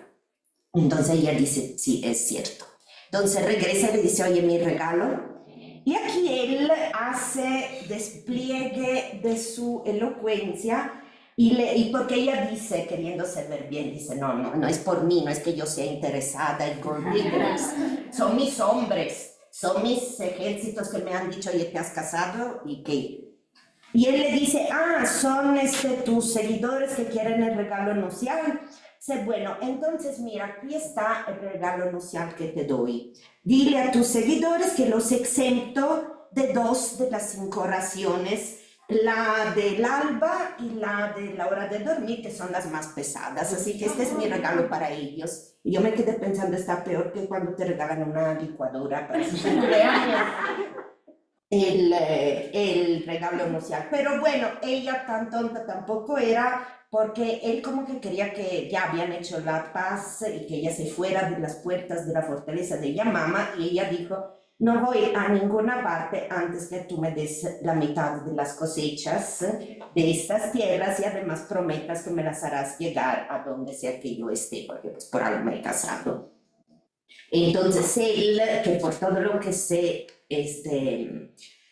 Entonces ella dice, sí, es cierto. Entonces regresa y le dice, oye, mi regalo. Y aquí él hace despliegue de su elocuencia y porque ella dice, queriéndose ver bien, dice, no es por mí, no es que yo sea interesada en gold diggers, son mis hombres. Son mis ejércitos que me han dicho, oye, te has casado y qué. Y él le dice, son tus seguidores que quieren el regalo nupcial. Dice, bueno, entonces mira, aquí está el regalo nupcial que te doy. Dile a tus seguidores que los exento de 2 de las 5 oraciones, la del alba y la de la hora de dormir, que son las más pesadas. Así que este es mi regalo para ellos. Y yo me quedé pensando, está peor que cuando te regalan una licuadora para su cumpleaños. El regalo nupcial. Pero bueno, ella tan tonta tampoco era, porque él como que quería que ya habían hecho la paz y que ella se fuera de las puertas de la fortaleza de Yamama, y ella dijo, no voy a ninguna parte antes que tú me des la mitad de las cosechas de estas tierras y además prometas que me las harás llegar a donde sea que yo esté, porque pues por algo me he casado. Entonces él, que por todo lo que se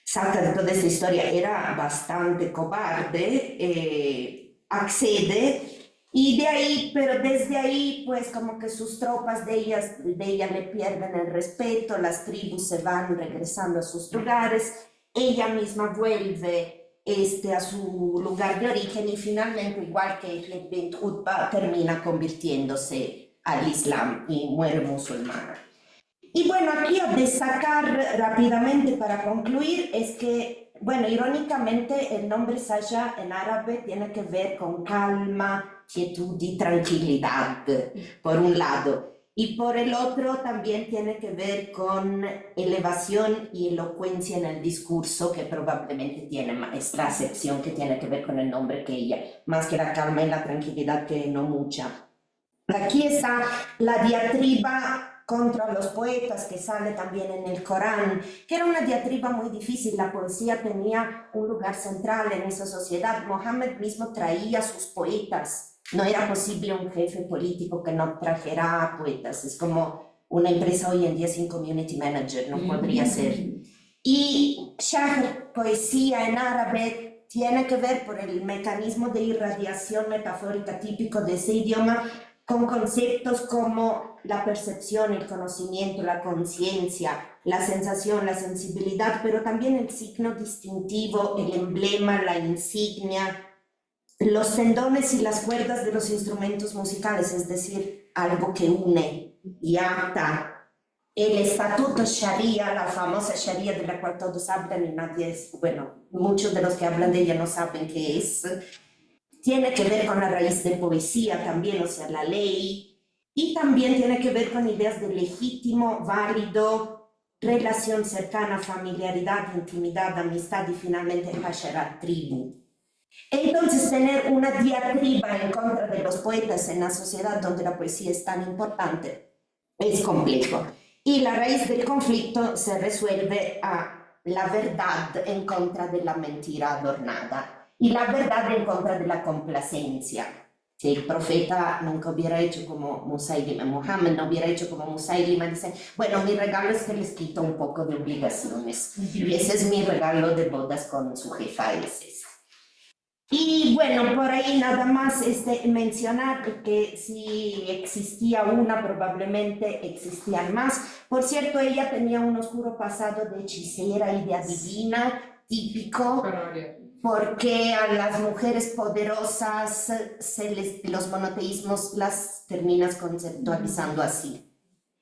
saca de toda esta historia, era bastante cobarde, accede. Y de ahí, pero desde ahí, pues como que sus tropas de ella le pierden el respeto, las tribus se van regresando a sus lugares, ella misma vuelve a su lugar de origen y finalmente, igual que Ibn Bint Utba, termina convirtiéndose al Islam y muere musulmana. Y bueno, aquí a destacar rápidamente para concluir es que, bueno, irónicamente el nombre Saja en árabe tiene que ver con calma, quietud y tranquilidad, por un lado, y por el otro también tiene que ver con elevación y elocuencia en el discurso, que probablemente tiene esta acepción que tiene que ver con el nombre que ella, más que la calma y la tranquilidad, que no mucha. Aquí está la diatriba contra los poetas que sale también en el Corán, que era una diatriba muy difícil. La poesía tenía un lugar central en esa sociedad. Mohammed mismo traía sus poetas. No era posible un jefe político que no trajera poetas. Es como una empresa hoy en día sin community manager, no podría ser. Y Shahr, poesía en árabe, tiene que ver por el mecanismo de irradiación metafórica típico de ese idioma, con conceptos como la percepción, el conocimiento, la conciencia, la sensación, la sensibilidad, pero también el signo distintivo, el emblema, la insignia, los tendones y las cuerdas de los instrumentos musicales, es decir, algo que une y ata. El estatuto Sharia, la famosa Sharia de la cual todos hablan y nadie muchos de los que hablan de ella no saben qué es, tiene que ver con la raíz de poesía también, o sea, la ley, y también tiene que ver con ideas de legítimo, válido, relación cercana, familiaridad, intimidad, amistad y finalmente Hasharat, tribu. Entonces, tener una diatriba en contra de los poetas en la sociedad donde la poesía es tan importante es complejo. Y la raíz del conflicto se resuelve a la verdad en contra de la mentira adornada y la verdad en contra de la complacencia. Si el profeta nunca hubiera hecho como Musaylima, Muhammad no hubiera hecho como Musaylima, dice, bueno, mi regalo es que les quito un poco de obligaciones. Y ese es mi regalo de bodas con su jefa, es eso. Y bueno, por ahí nada más mencionar que si existía una, probablemente existían más. Por cierto, ella tenía un oscuro pasado de hechicera y de adivina típico, porque a las mujeres poderosas los monoteísmos las terminas conceptualizando así,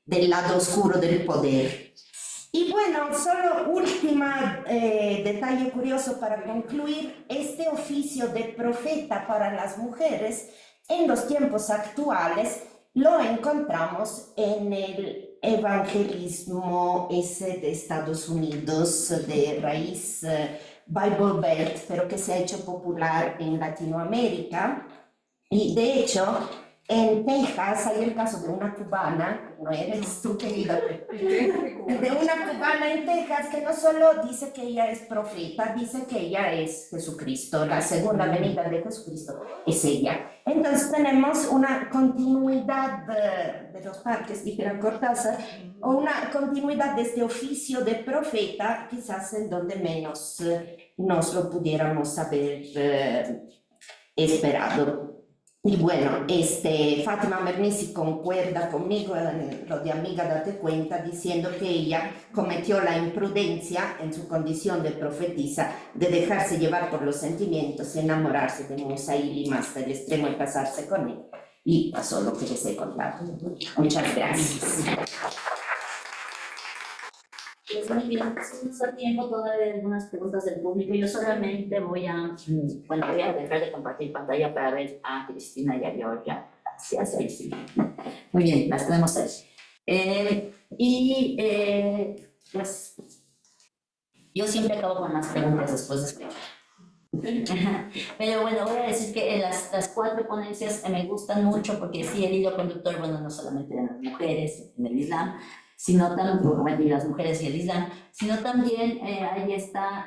del lado oscuro del poder. Y bueno, solo última detalle curioso para concluir, este oficio de profeta para las mujeres en los tiempos actuales lo encontramos en el evangelismo ese de Estados Unidos de raíz Bible Belt, pero que se ha hecho popular en Latinoamérica. Y de hecho, en Texas hay el caso de una cubana, no eres tú querida, de una cubana en Texas que no solo dice que ella es profeta, dice que ella es Jesucristo, la segunda venida de Jesucristo es ella. Entonces tenemos una continuidad de los parques, dijera Cortázar, o una continuidad de este oficio de profeta, quizás en donde menos nos lo pudiéramos haber esperado. Y bueno, Fátima Mernissi concuerda conmigo en lo de amiga date cuenta, diciendo que ella cometió la imprudencia en su condición de profetisa de dejarse llevar por los sentimientos y enamorarse de Musaili hasta el extremo de casarse con él. Y pasó lo que les he contado. Muchas gracias. Pues muy bien, nos da tiempo todavía algunas preguntas del público. Yo solamente voy a dejar de compartir pantalla para ver a Cristina y a Georgia. Gracias, ahí sí. Muy bien, las tenemos ahí. Pues yo siempre acabo con más preguntas después de escuchar. Pero bueno, voy a decir que las 4 ponencias me gustan mucho porque sí, el hilo conductor, bueno, no solamente de las mujeres en el Islam, sino también, y las mujeres y el Islam, sino también hay esta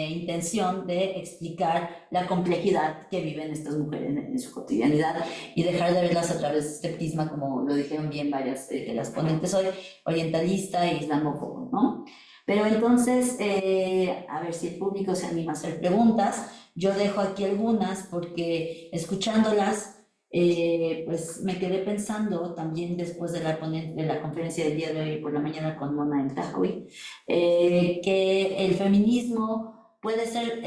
intención de explicar la complejidad que viven estas mujeres en su cotidianidad y dejar de verlas a través de este prisma, como lo dijeron bien varias de las ponentes hoy, orientalista e islamófobo, ¿no? Pero entonces, a ver si el público se anima a hacer preguntas. Yo dejo aquí algunas porque escuchándolas, pues me quedé pensando también después de la conferencia del día de hoy por la mañana con Mona El Tahoui, que el feminismo puede ser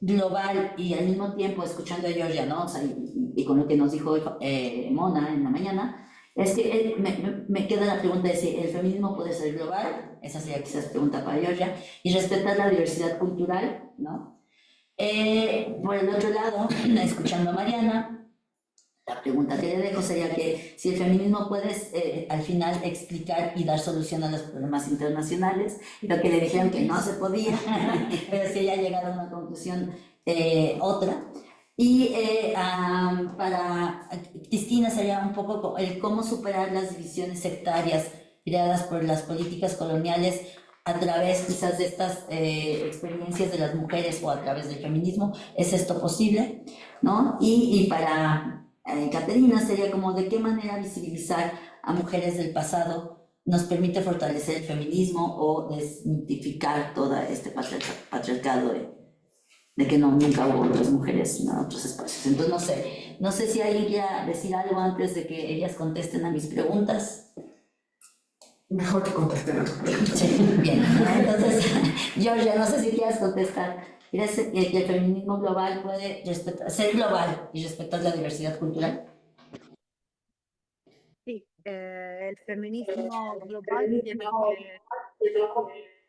global y al mismo tiempo, escuchando a Georgia, ¿no? O sea, y con lo que nos dijo Mona en la mañana, es que me queda la pregunta de si el feminismo puede ser global, esa sería quizás pregunta para Georgia, y respetar la diversidad cultural, ¿no? Por el otro lado, escuchando a Mariana, la pregunta que le dejo sería que si el feminismo puede al final explicar y dar solución a los problemas internacionales, lo que le dijeron que no se podía, pero si ella ha llegado a una conclusión otra. Y para Cristina sería un poco el cómo superar las divisiones sectarias creadas por las políticas coloniales a través quizás de estas experiencias de las mujeres o a través del feminismo. ¿Es esto posible? ¿No? Y para Caterina sería como de qué manera visibilizar a mujeres del pasado nos permite fortalecer el feminismo o desmitificar todo este patriarcado de que nunca hubo otras mujeres en otros espacios. Entonces no sé si alguien quiera decir algo antes de que ellas contesten a mis preguntas. Mejor que contesten a tus preguntas. Sí, bien. Entonces, Georgia, no sé si quieras contestar. ¿Crees que el feminismo global puede ser global y respetar la diversidad cultural? Sí, el feminismo global tiene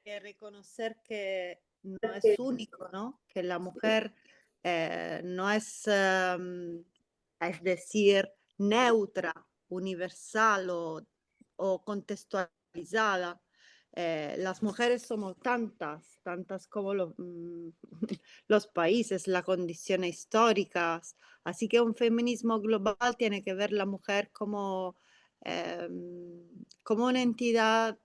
que reconocer que no es único, ¿no? Que la mujer no es, es decir, neutra, universal o contextualizada. Las mujeres somos tantas como los países, las condiciones históricas. Así que un feminismo global tiene que ver la mujer como, como una entidad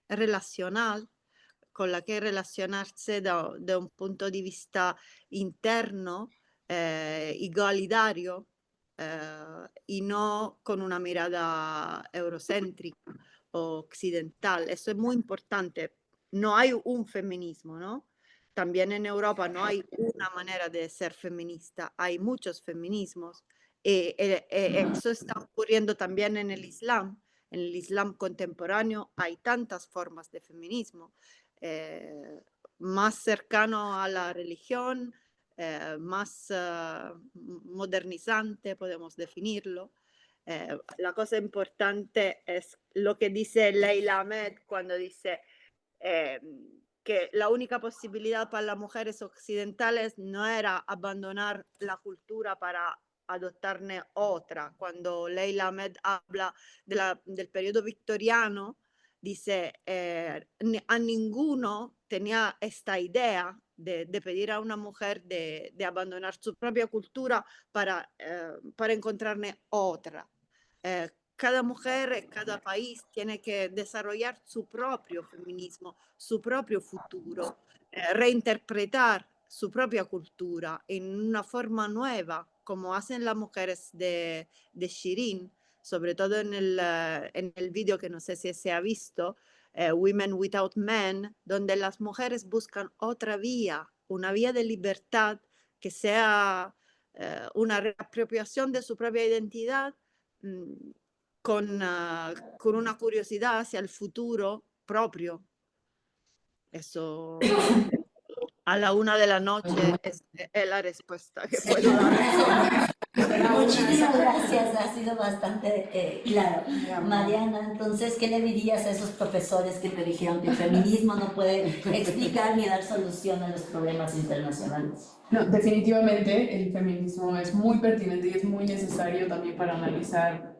relacional con la que relacionarse de un punto de vista interno, igualitario, y no con una mirada eurocéntrica o occidental. Eso es muy importante. No hay un feminismo, ¿no? También en Europa no hay una manera de ser feminista, hay muchos feminismos. Eso está ocurriendo también en el Islam. En el Islam contemporáneo hay tantas formas de feminismo, más cercano a la religión, más modernizante, podemos definirlo. La cosa importante es lo que dice Leila Ahmed cuando dice que la única posibilidad para las mujeres occidentales no era abandonar la cultura para adoptarne otra. Cuando Leila Ahmed habla del periodo victoriano, dice, a ninguno tenía esta idea de pedir a una mujer de abandonar su propia cultura para encontrarne otra. Cada mujer, cada país tiene que desarrollar su propio feminismo, su propio futuro, reinterpretar su propia cultura en una forma nueva, como hacen las mujeres de Shirin, sobre todo en el vídeo que no sé si se ha visto, Women Without Men, donde las mujeres buscan otra vía, una vía de libertad que sea una reapropiación de su propia identidad, con una curiosidad hacia el futuro propio. Eso a la 1 de la noche es la respuesta que puedo dar. Muchísimas gracias, ha sido bastante claro. Mariana, entonces, ¿qué le dirías a esos profesores que te dijeron que el feminismo no puede explicar ni dar solución a los problemas internacionales? No, definitivamente el feminismo es muy pertinente y es muy necesario también para analizar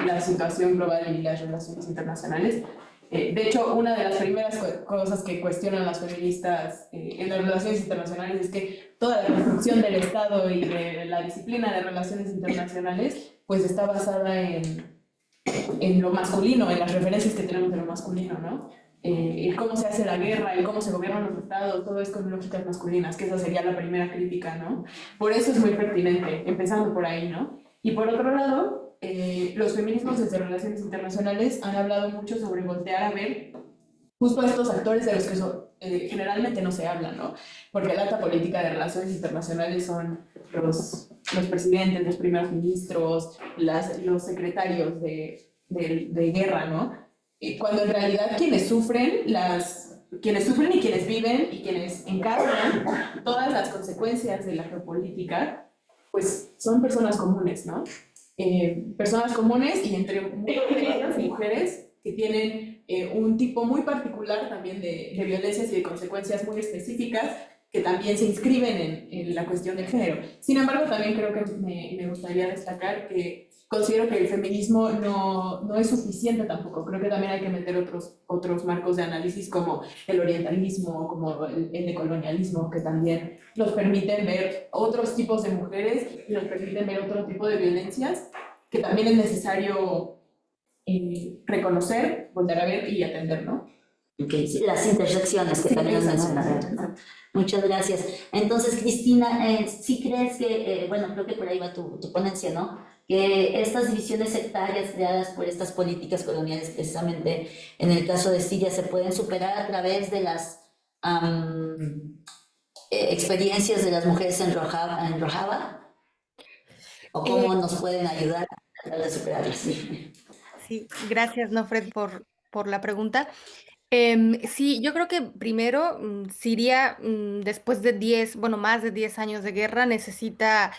la situación global y las relaciones internacionales. De hecho, una de las primeras cosas que cuestionan las feministas en las relaciones internacionales es que toda la construcción del Estado y de la disciplina de relaciones internacionales pues está basada en lo masculino, en las referencias que tenemos de lo masculino, ¿no? El cómo se hace la guerra, el cómo se gobiernan los estados, todo es con lógicas masculinas, que esa sería la primera crítica, ¿no? Por eso es muy pertinente, empezando por ahí, ¿no? Y por otro lado, los feminismos desde relaciones internacionales han hablado mucho sobre voltear a ver justo a estos actores de los que generalmente no se habla, ¿no? Porque la alta política de relaciones internacionales son los presidentes, los primeros ministros, los secretarios de guerra, ¿no? Cuando en realidad quienes sufren y quienes viven y quienes encarnan todas las consecuencias de la geopolítica, pues son personas comunes, ¿no? Personas comunes y entre ellas mujeres que tienen un tipo muy particular también de violencias y de consecuencias muy específicas que también se inscriben en la cuestión del género. Sin embargo, también creo que me gustaría destacar que considero que el feminismo no es suficiente tampoco. Creo que también hay que meter otros marcos de análisis como el orientalismo, como el decolonialismo, que también nos permiten ver otros tipos de mujeres y nos permiten ver otro tipo de violencias que también es necesario reconocer, volver a ver y atender, ¿no? Okay, sí, las intersecciones que también has mencionado, ¿no? Muchas gracias. Entonces, Cristina, ¿sí crees que, bueno, creo que por ahí va tu ponencia, ¿no? Que estas divisiones sectarias creadas por estas políticas coloniales, precisamente en el caso de Siria, se pueden superar a través de las experiencias de las mujeres en Rojava? ¿O cómo nos pueden ayudar a superarlas? Sí. Sí, gracias, Nofred, por la pregunta. Sí, yo creo que primero Siria, después de 10, bueno, más de 10 años de guerra, necesita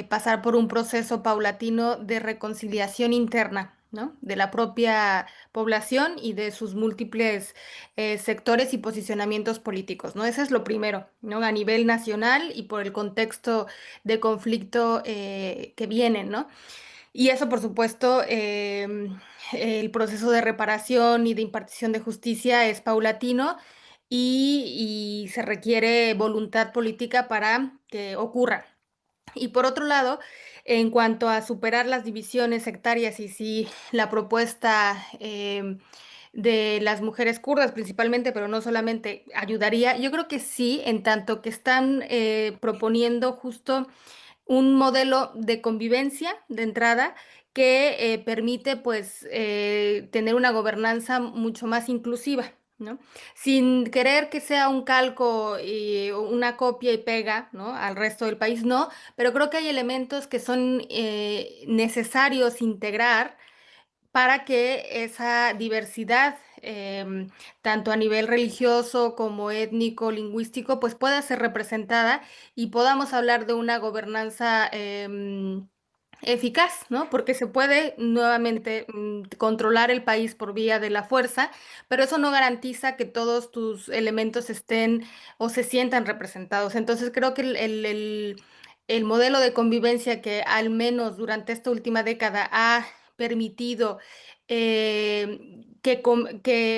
pasar por un proceso paulatino de reconciliación interna, ¿no? De la propia población y de sus múltiples sectores y posicionamientos políticos, ¿no? Eso es lo primero, ¿no? A nivel nacional y por el contexto de conflicto que viene, ¿no? Y eso, por supuesto, el proceso de reparación y de impartición de justicia es paulatino y se requiere voluntad política para que ocurra. Y por otro lado, en cuanto a superar las divisiones sectarias y si la propuesta de las mujeres kurdas principalmente, pero no solamente, ayudaría, yo creo que sí, en tanto que están proponiendo justo un modelo de convivencia de entrada que permite pues tener una gobernanza mucho más inclusiva, ¿no? Sin querer que sea un calco y una copia y pega, ¿no? Al resto del país, no, pero creo que hay elementos que son necesarios integrar para que esa diversidad, tanto a nivel religioso como étnico, lingüístico, pues pueda ser representada y podamos hablar de una gobernanza eficaz, ¿no? Porque se puede nuevamente controlar el país por vía de la fuerza, pero eso no garantiza que todos tus elementos estén o se sientan representados. Entonces creo que el modelo de convivencia que al menos durante esta última década ha permitido que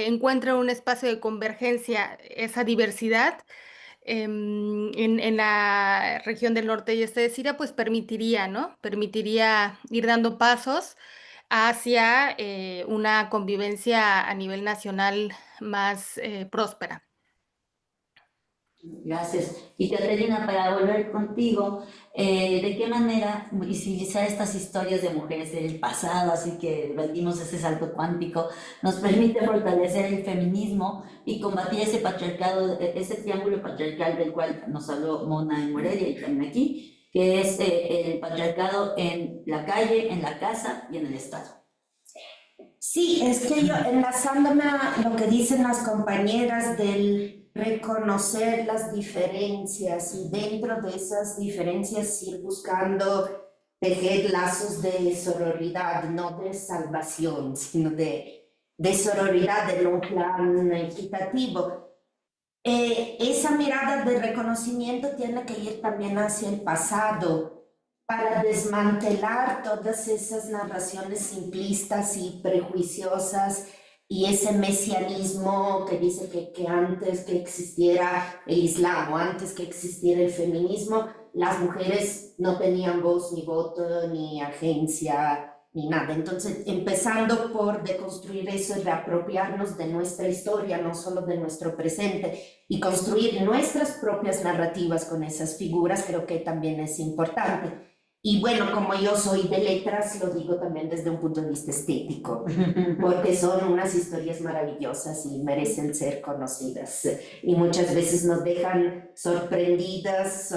encuentre un espacio de convergencia esa diversidad, en la región del norte y este de Siria, pues permitiría, ¿no? Permitiría ir dando pasos hacia una convivencia a nivel nacional más próspera. Gracias. Y Caterina, para volver contigo, ¿de qué manera visibilizar estas historias de mujeres del pasado, así que dimos ese salto cuántico, nos permite fortalecer el feminismo y combatir ese patriarcado, ese triángulo patriarcal del cual nos habló Mona en Morelia y también aquí, que es el patriarcado en la calle, en la casa y en el Estado? Sí, es que yo enlazándome a lo que dicen las compañeras del reconocer las diferencias y dentro de esas diferencias ir buscando tejer lazos de sororidad, no de salvación, sino de sororidad en un plan equitativo. Esa mirada de reconocimiento tiene que ir también hacia el pasado para desmantelar todas esas narraciones simplistas y prejuiciosas y ese mesianismo que dice que antes que existiera el Islam o antes que existiera el feminismo, las mujeres no tenían voz ni voto ni agencia ni nada. Entonces, empezando por deconstruir eso y reapropiarnos de nuestra historia, no solo de nuestro presente, y construir nuestras propias narrativas con esas figuras, creo que también es importante. Y bueno, como yo soy de letras, lo digo también desde un punto de vista estético, porque son unas historias maravillosas y merecen ser conocidas. Y muchas veces nos dejan sorprendidas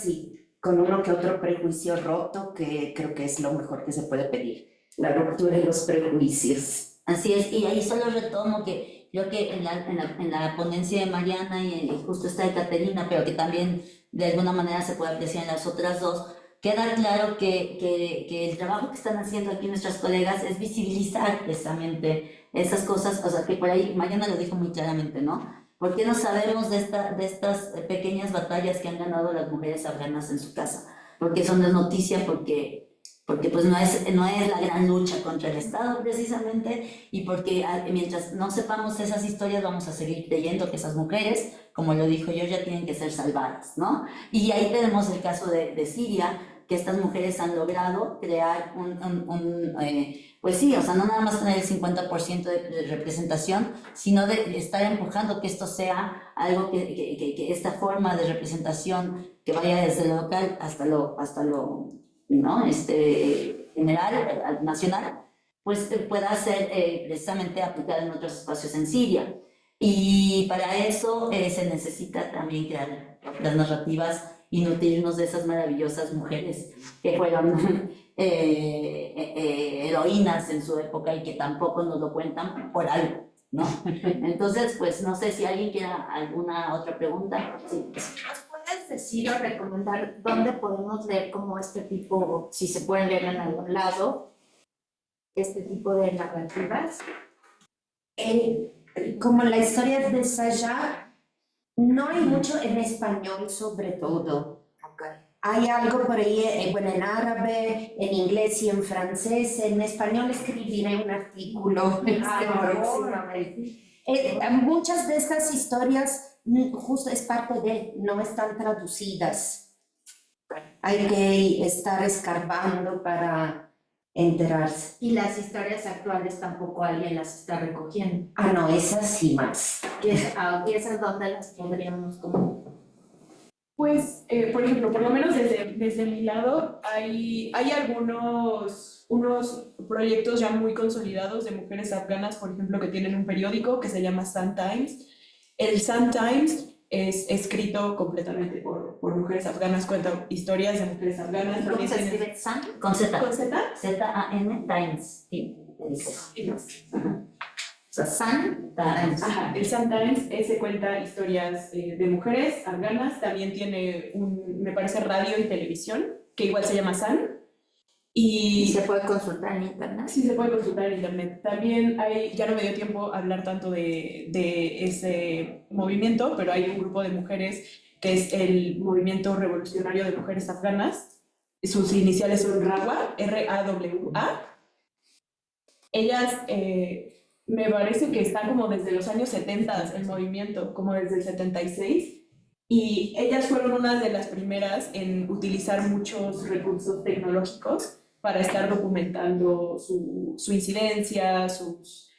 y con uno que otro prejuicio roto, que creo que es lo mejor que se puede pedir, la ruptura de los prejuicios. Así es, y ahí solo retomo que creo que en la ponencia de Mariana y justo está de Caterina, pero que también de alguna manera se puede apreciar en las otras dos, queda claro que el trabajo que están haciendo aquí nuestras colegas es visibilizar precisamente esas cosas, o sea, que por ahí Mariana lo dijo muy claramente, ¿no? ¿Por qué no sabemos de estas pequeñas batallas que han ganado las mujeres afganas en su casa? Porque son de noticia, porque pues no es la gran lucha contra el Estado precisamente, y porque mientras no sepamos esas historias vamos a seguir creyendo que esas mujeres, como lo dijo yo, ya tienen que ser salvadas, ¿no? Y ahí tenemos el caso de Siria, que estas mujeres han logrado crear pues sí, o sea, no nada más tener el 50% de representación, sino de estar empujando que esto sea algo que esta forma de representación que vaya desde lo local hasta lo ¿no? General, nacional, pues pueda ser precisamente aplicada en otros espacios en Siria. Y para eso se necesita también crear las narrativas y nutrirnos de esas maravillosas mujeres que fueron heroínas en su época y que tampoco nos lo cuentan por algo, ¿no? Entonces, pues no sé si alguien quiere alguna otra pregunta. Sí. ¿Puedes decir o recomendar dónde podemos leer como este tipo, si se pueden leer en algún lado, este tipo de narrativas? Como la historia de Sajar, no hay mucho en español sobre todo. Okay. Hay algo por ahí, bueno, en árabe, en inglés y en francés. En español escribiré un artículo próximamente. Muchas de estas historias justo es parte de, no están traducidas. Hay que estar escarbando para enterarse. Y las historias actuales tampoco alguien las está recogiendo. Ah, no, esas sí más. ¿Y esas dónde las podríamos como? Pues, por ejemplo, por lo menos desde mi lado, hay unos proyectos ya muy consolidados de mujeres afganas, por ejemplo, que tienen un periódico que se llama Sun Times. El Sun Times es escrito completamente por mujeres afganas, cuenta historias de mujeres afganas. ¿Cómo se escribe Sun? Con Z. ¿Con Z? Z-A-N Times. Sí, O sea, Sun Times. Ajá, el Sun Times se cuenta historias de mujeres afganas, también tiene me parece radio y televisión, que igual se llama Sun, ¿Y Y se puede consultar en internet? sí, se puede consultar en internet. También hay, ya no me dio tiempo a hablar tanto de ese movimiento, pero hay un grupo de mujeres que es el Movimiento Revolucionario de Mujeres Afganas. Sus iniciales son RAWA, R-A-W-A. Ellas me parece que están como desde los años 70 el movimiento, como desde el 76. Y ellas fueron una de las primeras en utilizar muchos recursos tecnológicos para estar documentando su incidencia, pues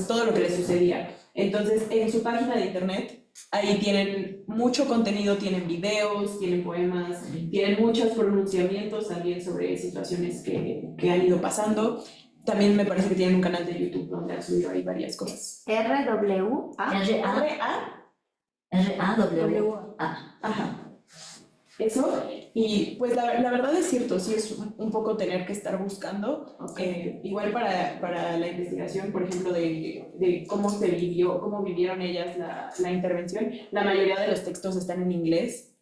todo lo que les sucedía. Entonces, en su página de internet, ahí tienen mucho contenido, tienen videos, tienen poemas, tienen muchos pronunciamientos también sobre situaciones que han ido pasando. También me parece que tienen un canal de YouTube donde han subido ahí varias cosas. R-W-A. R-A, R-A-W-A. Ajá. Eso, y pues la verdad es cierto, sí es un poco tener que estar buscando, igual para la investigación, por ejemplo, de cómo se vivió, cómo vivieron ellas la intervención. La mayoría de los textos están en inglés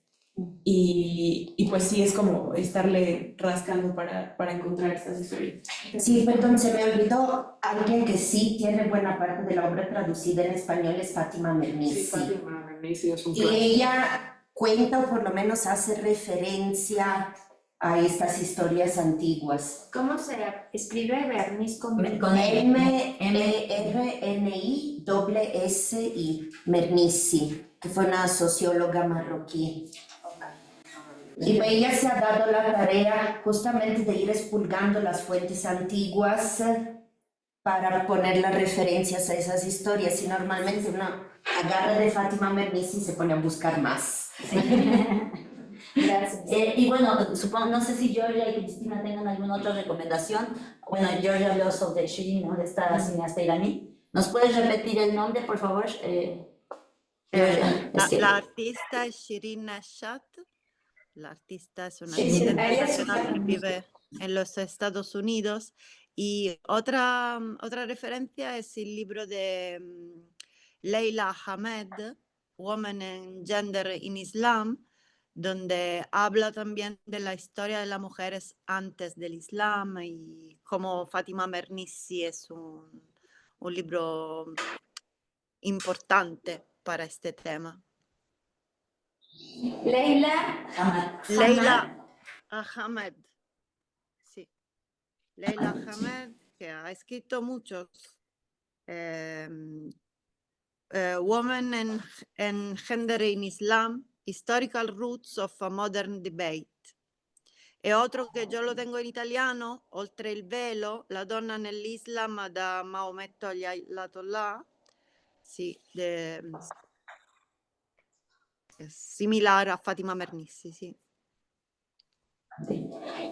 y pues sí es como estarle rascando para encontrar estas historias. Sí, perdón, se me olvidó alguien que sí tiene buena parte de la obra traducida en español, es Fátima Mernissi. Sí, Fátima Mernissi es un Y clásico. ella cuenta o por lo menos hace referencia a estas historias antiguas. ¿Cómo se escribe Bernice con Con M-E-R-N-I-S-I, Mernissi, que fue una socióloga marroquí. Y ella se ha dado la tarea justamente de ir expurgando las fuentes antiguas para poner las referencias a esas historias. Y normalmente uno agarra de Fátima Mernissi y se pone a buscar más. Gracias. Y bueno, supongo, no sé si Georgia y Cristina tengan alguna otra recomendación. Bueno, Georgia habló sobre Shirin, ¿no? De esta cineasta iraní. ¿Nos puedes repetir el nombre, por favor? Georgia, es que- La artista es Shirin Nashat. La artista es una Sí, artista ella es internacional que una- vive en los Estados Unidos. Y otra referencia es el libro de Leila Hamed, Women and Gender in Islam, donde habla también de la historia de las mujeres antes del Islam y cómo Fátima Mernissi es un libro importante para este tema. Leila Hamad. Leila Hamed, sí. Leila Hamed, que ha escrito muchos. Women and Gender in Islam, Historical Roots of a Modern Debate. E otro che io lo tengo in italiano, Oltre il velo, la donna nell'Islam da Maometto agli Ayatollah, sì, è similare a Fatima Mernissi, sì.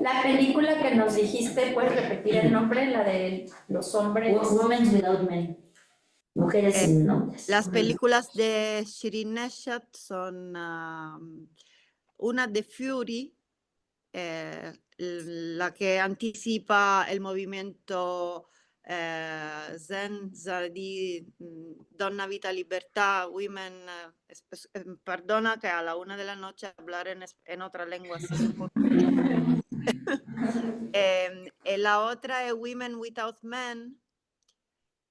La película que nos dijiste, ¿puedes repetir el nombre? La de los hombres. Women Without Men. Mujeres sin nombres. Las películas de Shirin Neshat son una de Fury, la que anticipa el movimiento Zen, di Donna, Vita, Libertad, Women, perdona que a la 1 de la noche hablar en otra lengua así es un poco... la otra es Women Without Men,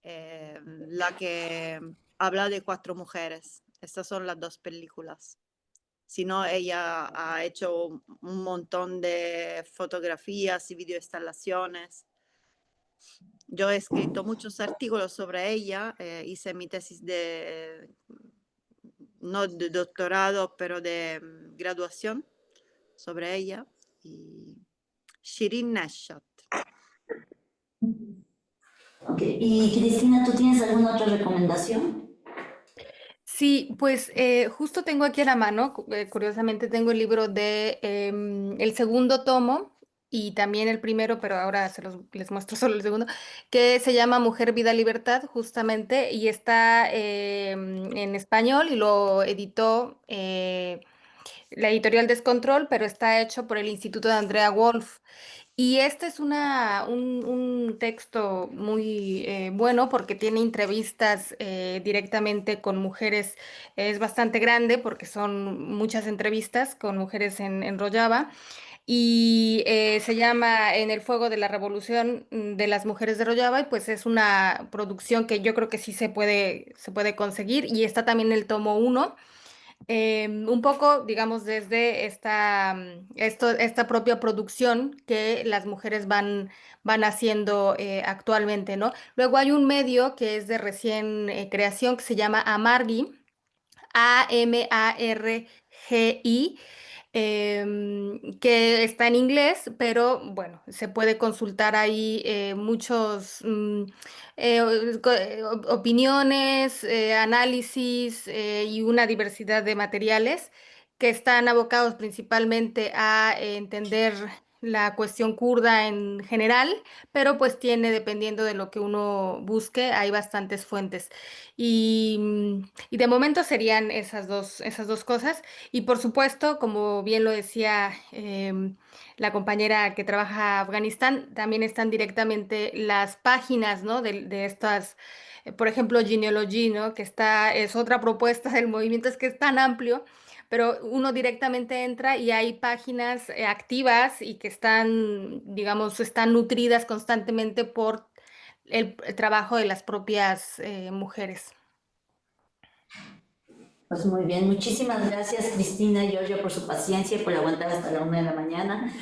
la que habla de 4 mujeres. Estas son las 2 películas. Si no, ella ha hecho un montón de fotografías y videoinstalaciones. Yo he escrito muchos artículos sobre ella, hice mi tesis no de doctorado, pero de graduación sobre ella. Y Shirin Neshat. Okay. Y Cristina, ¿tú tienes alguna otra recomendación? Sí, pues justo tengo aquí a la mano, curiosamente tengo el libro de el segundo tomo y también el primero, pero ahora les muestro solo el segundo, que se llama Mujer, Vida, Libertad, justamente, y está en español y lo editó la editorial Descontrol, pero está hecho por el Instituto de Andrea Wolf. Y este es un texto muy bueno porque tiene entrevistas directamente con mujeres, es bastante grande porque son muchas entrevistas con mujeres en Rojava. y se llama En el fuego de la revolución de las mujeres de Rojava y pues es una producción que yo creo que sí se puede conseguir y está también el tomo 1. Un poco, digamos, desde esta propia producción que las mujeres van haciendo actualmente, ¿no? Luego hay un medio que es de recién creación que se llama Amargi, Amargi, que está en inglés, pero bueno, se puede consultar ahí muchos opiniones, análisis y una diversidad de materiales que están abocados principalmente a entender la cuestión kurda en general, pero pues tiene, dependiendo de lo que uno busque, hay bastantes fuentes. Y de momento serían esas dos cosas. Y por supuesto, como bien lo decía la compañera que trabaja en Afganistán, también están directamente las páginas, ¿no? De estas, por ejemplo, Genealogy, ¿no? Es otra propuesta del movimiento, es que es tan amplio, pero uno directamente entra y hay páginas activas y que están, digamos, están nutridas constantemente por el trabajo de las propias mujeres. Pues muy bien, muchísimas gracias Cristina y Giorgio por su paciencia y por aguantar hasta la 1 de la mañana.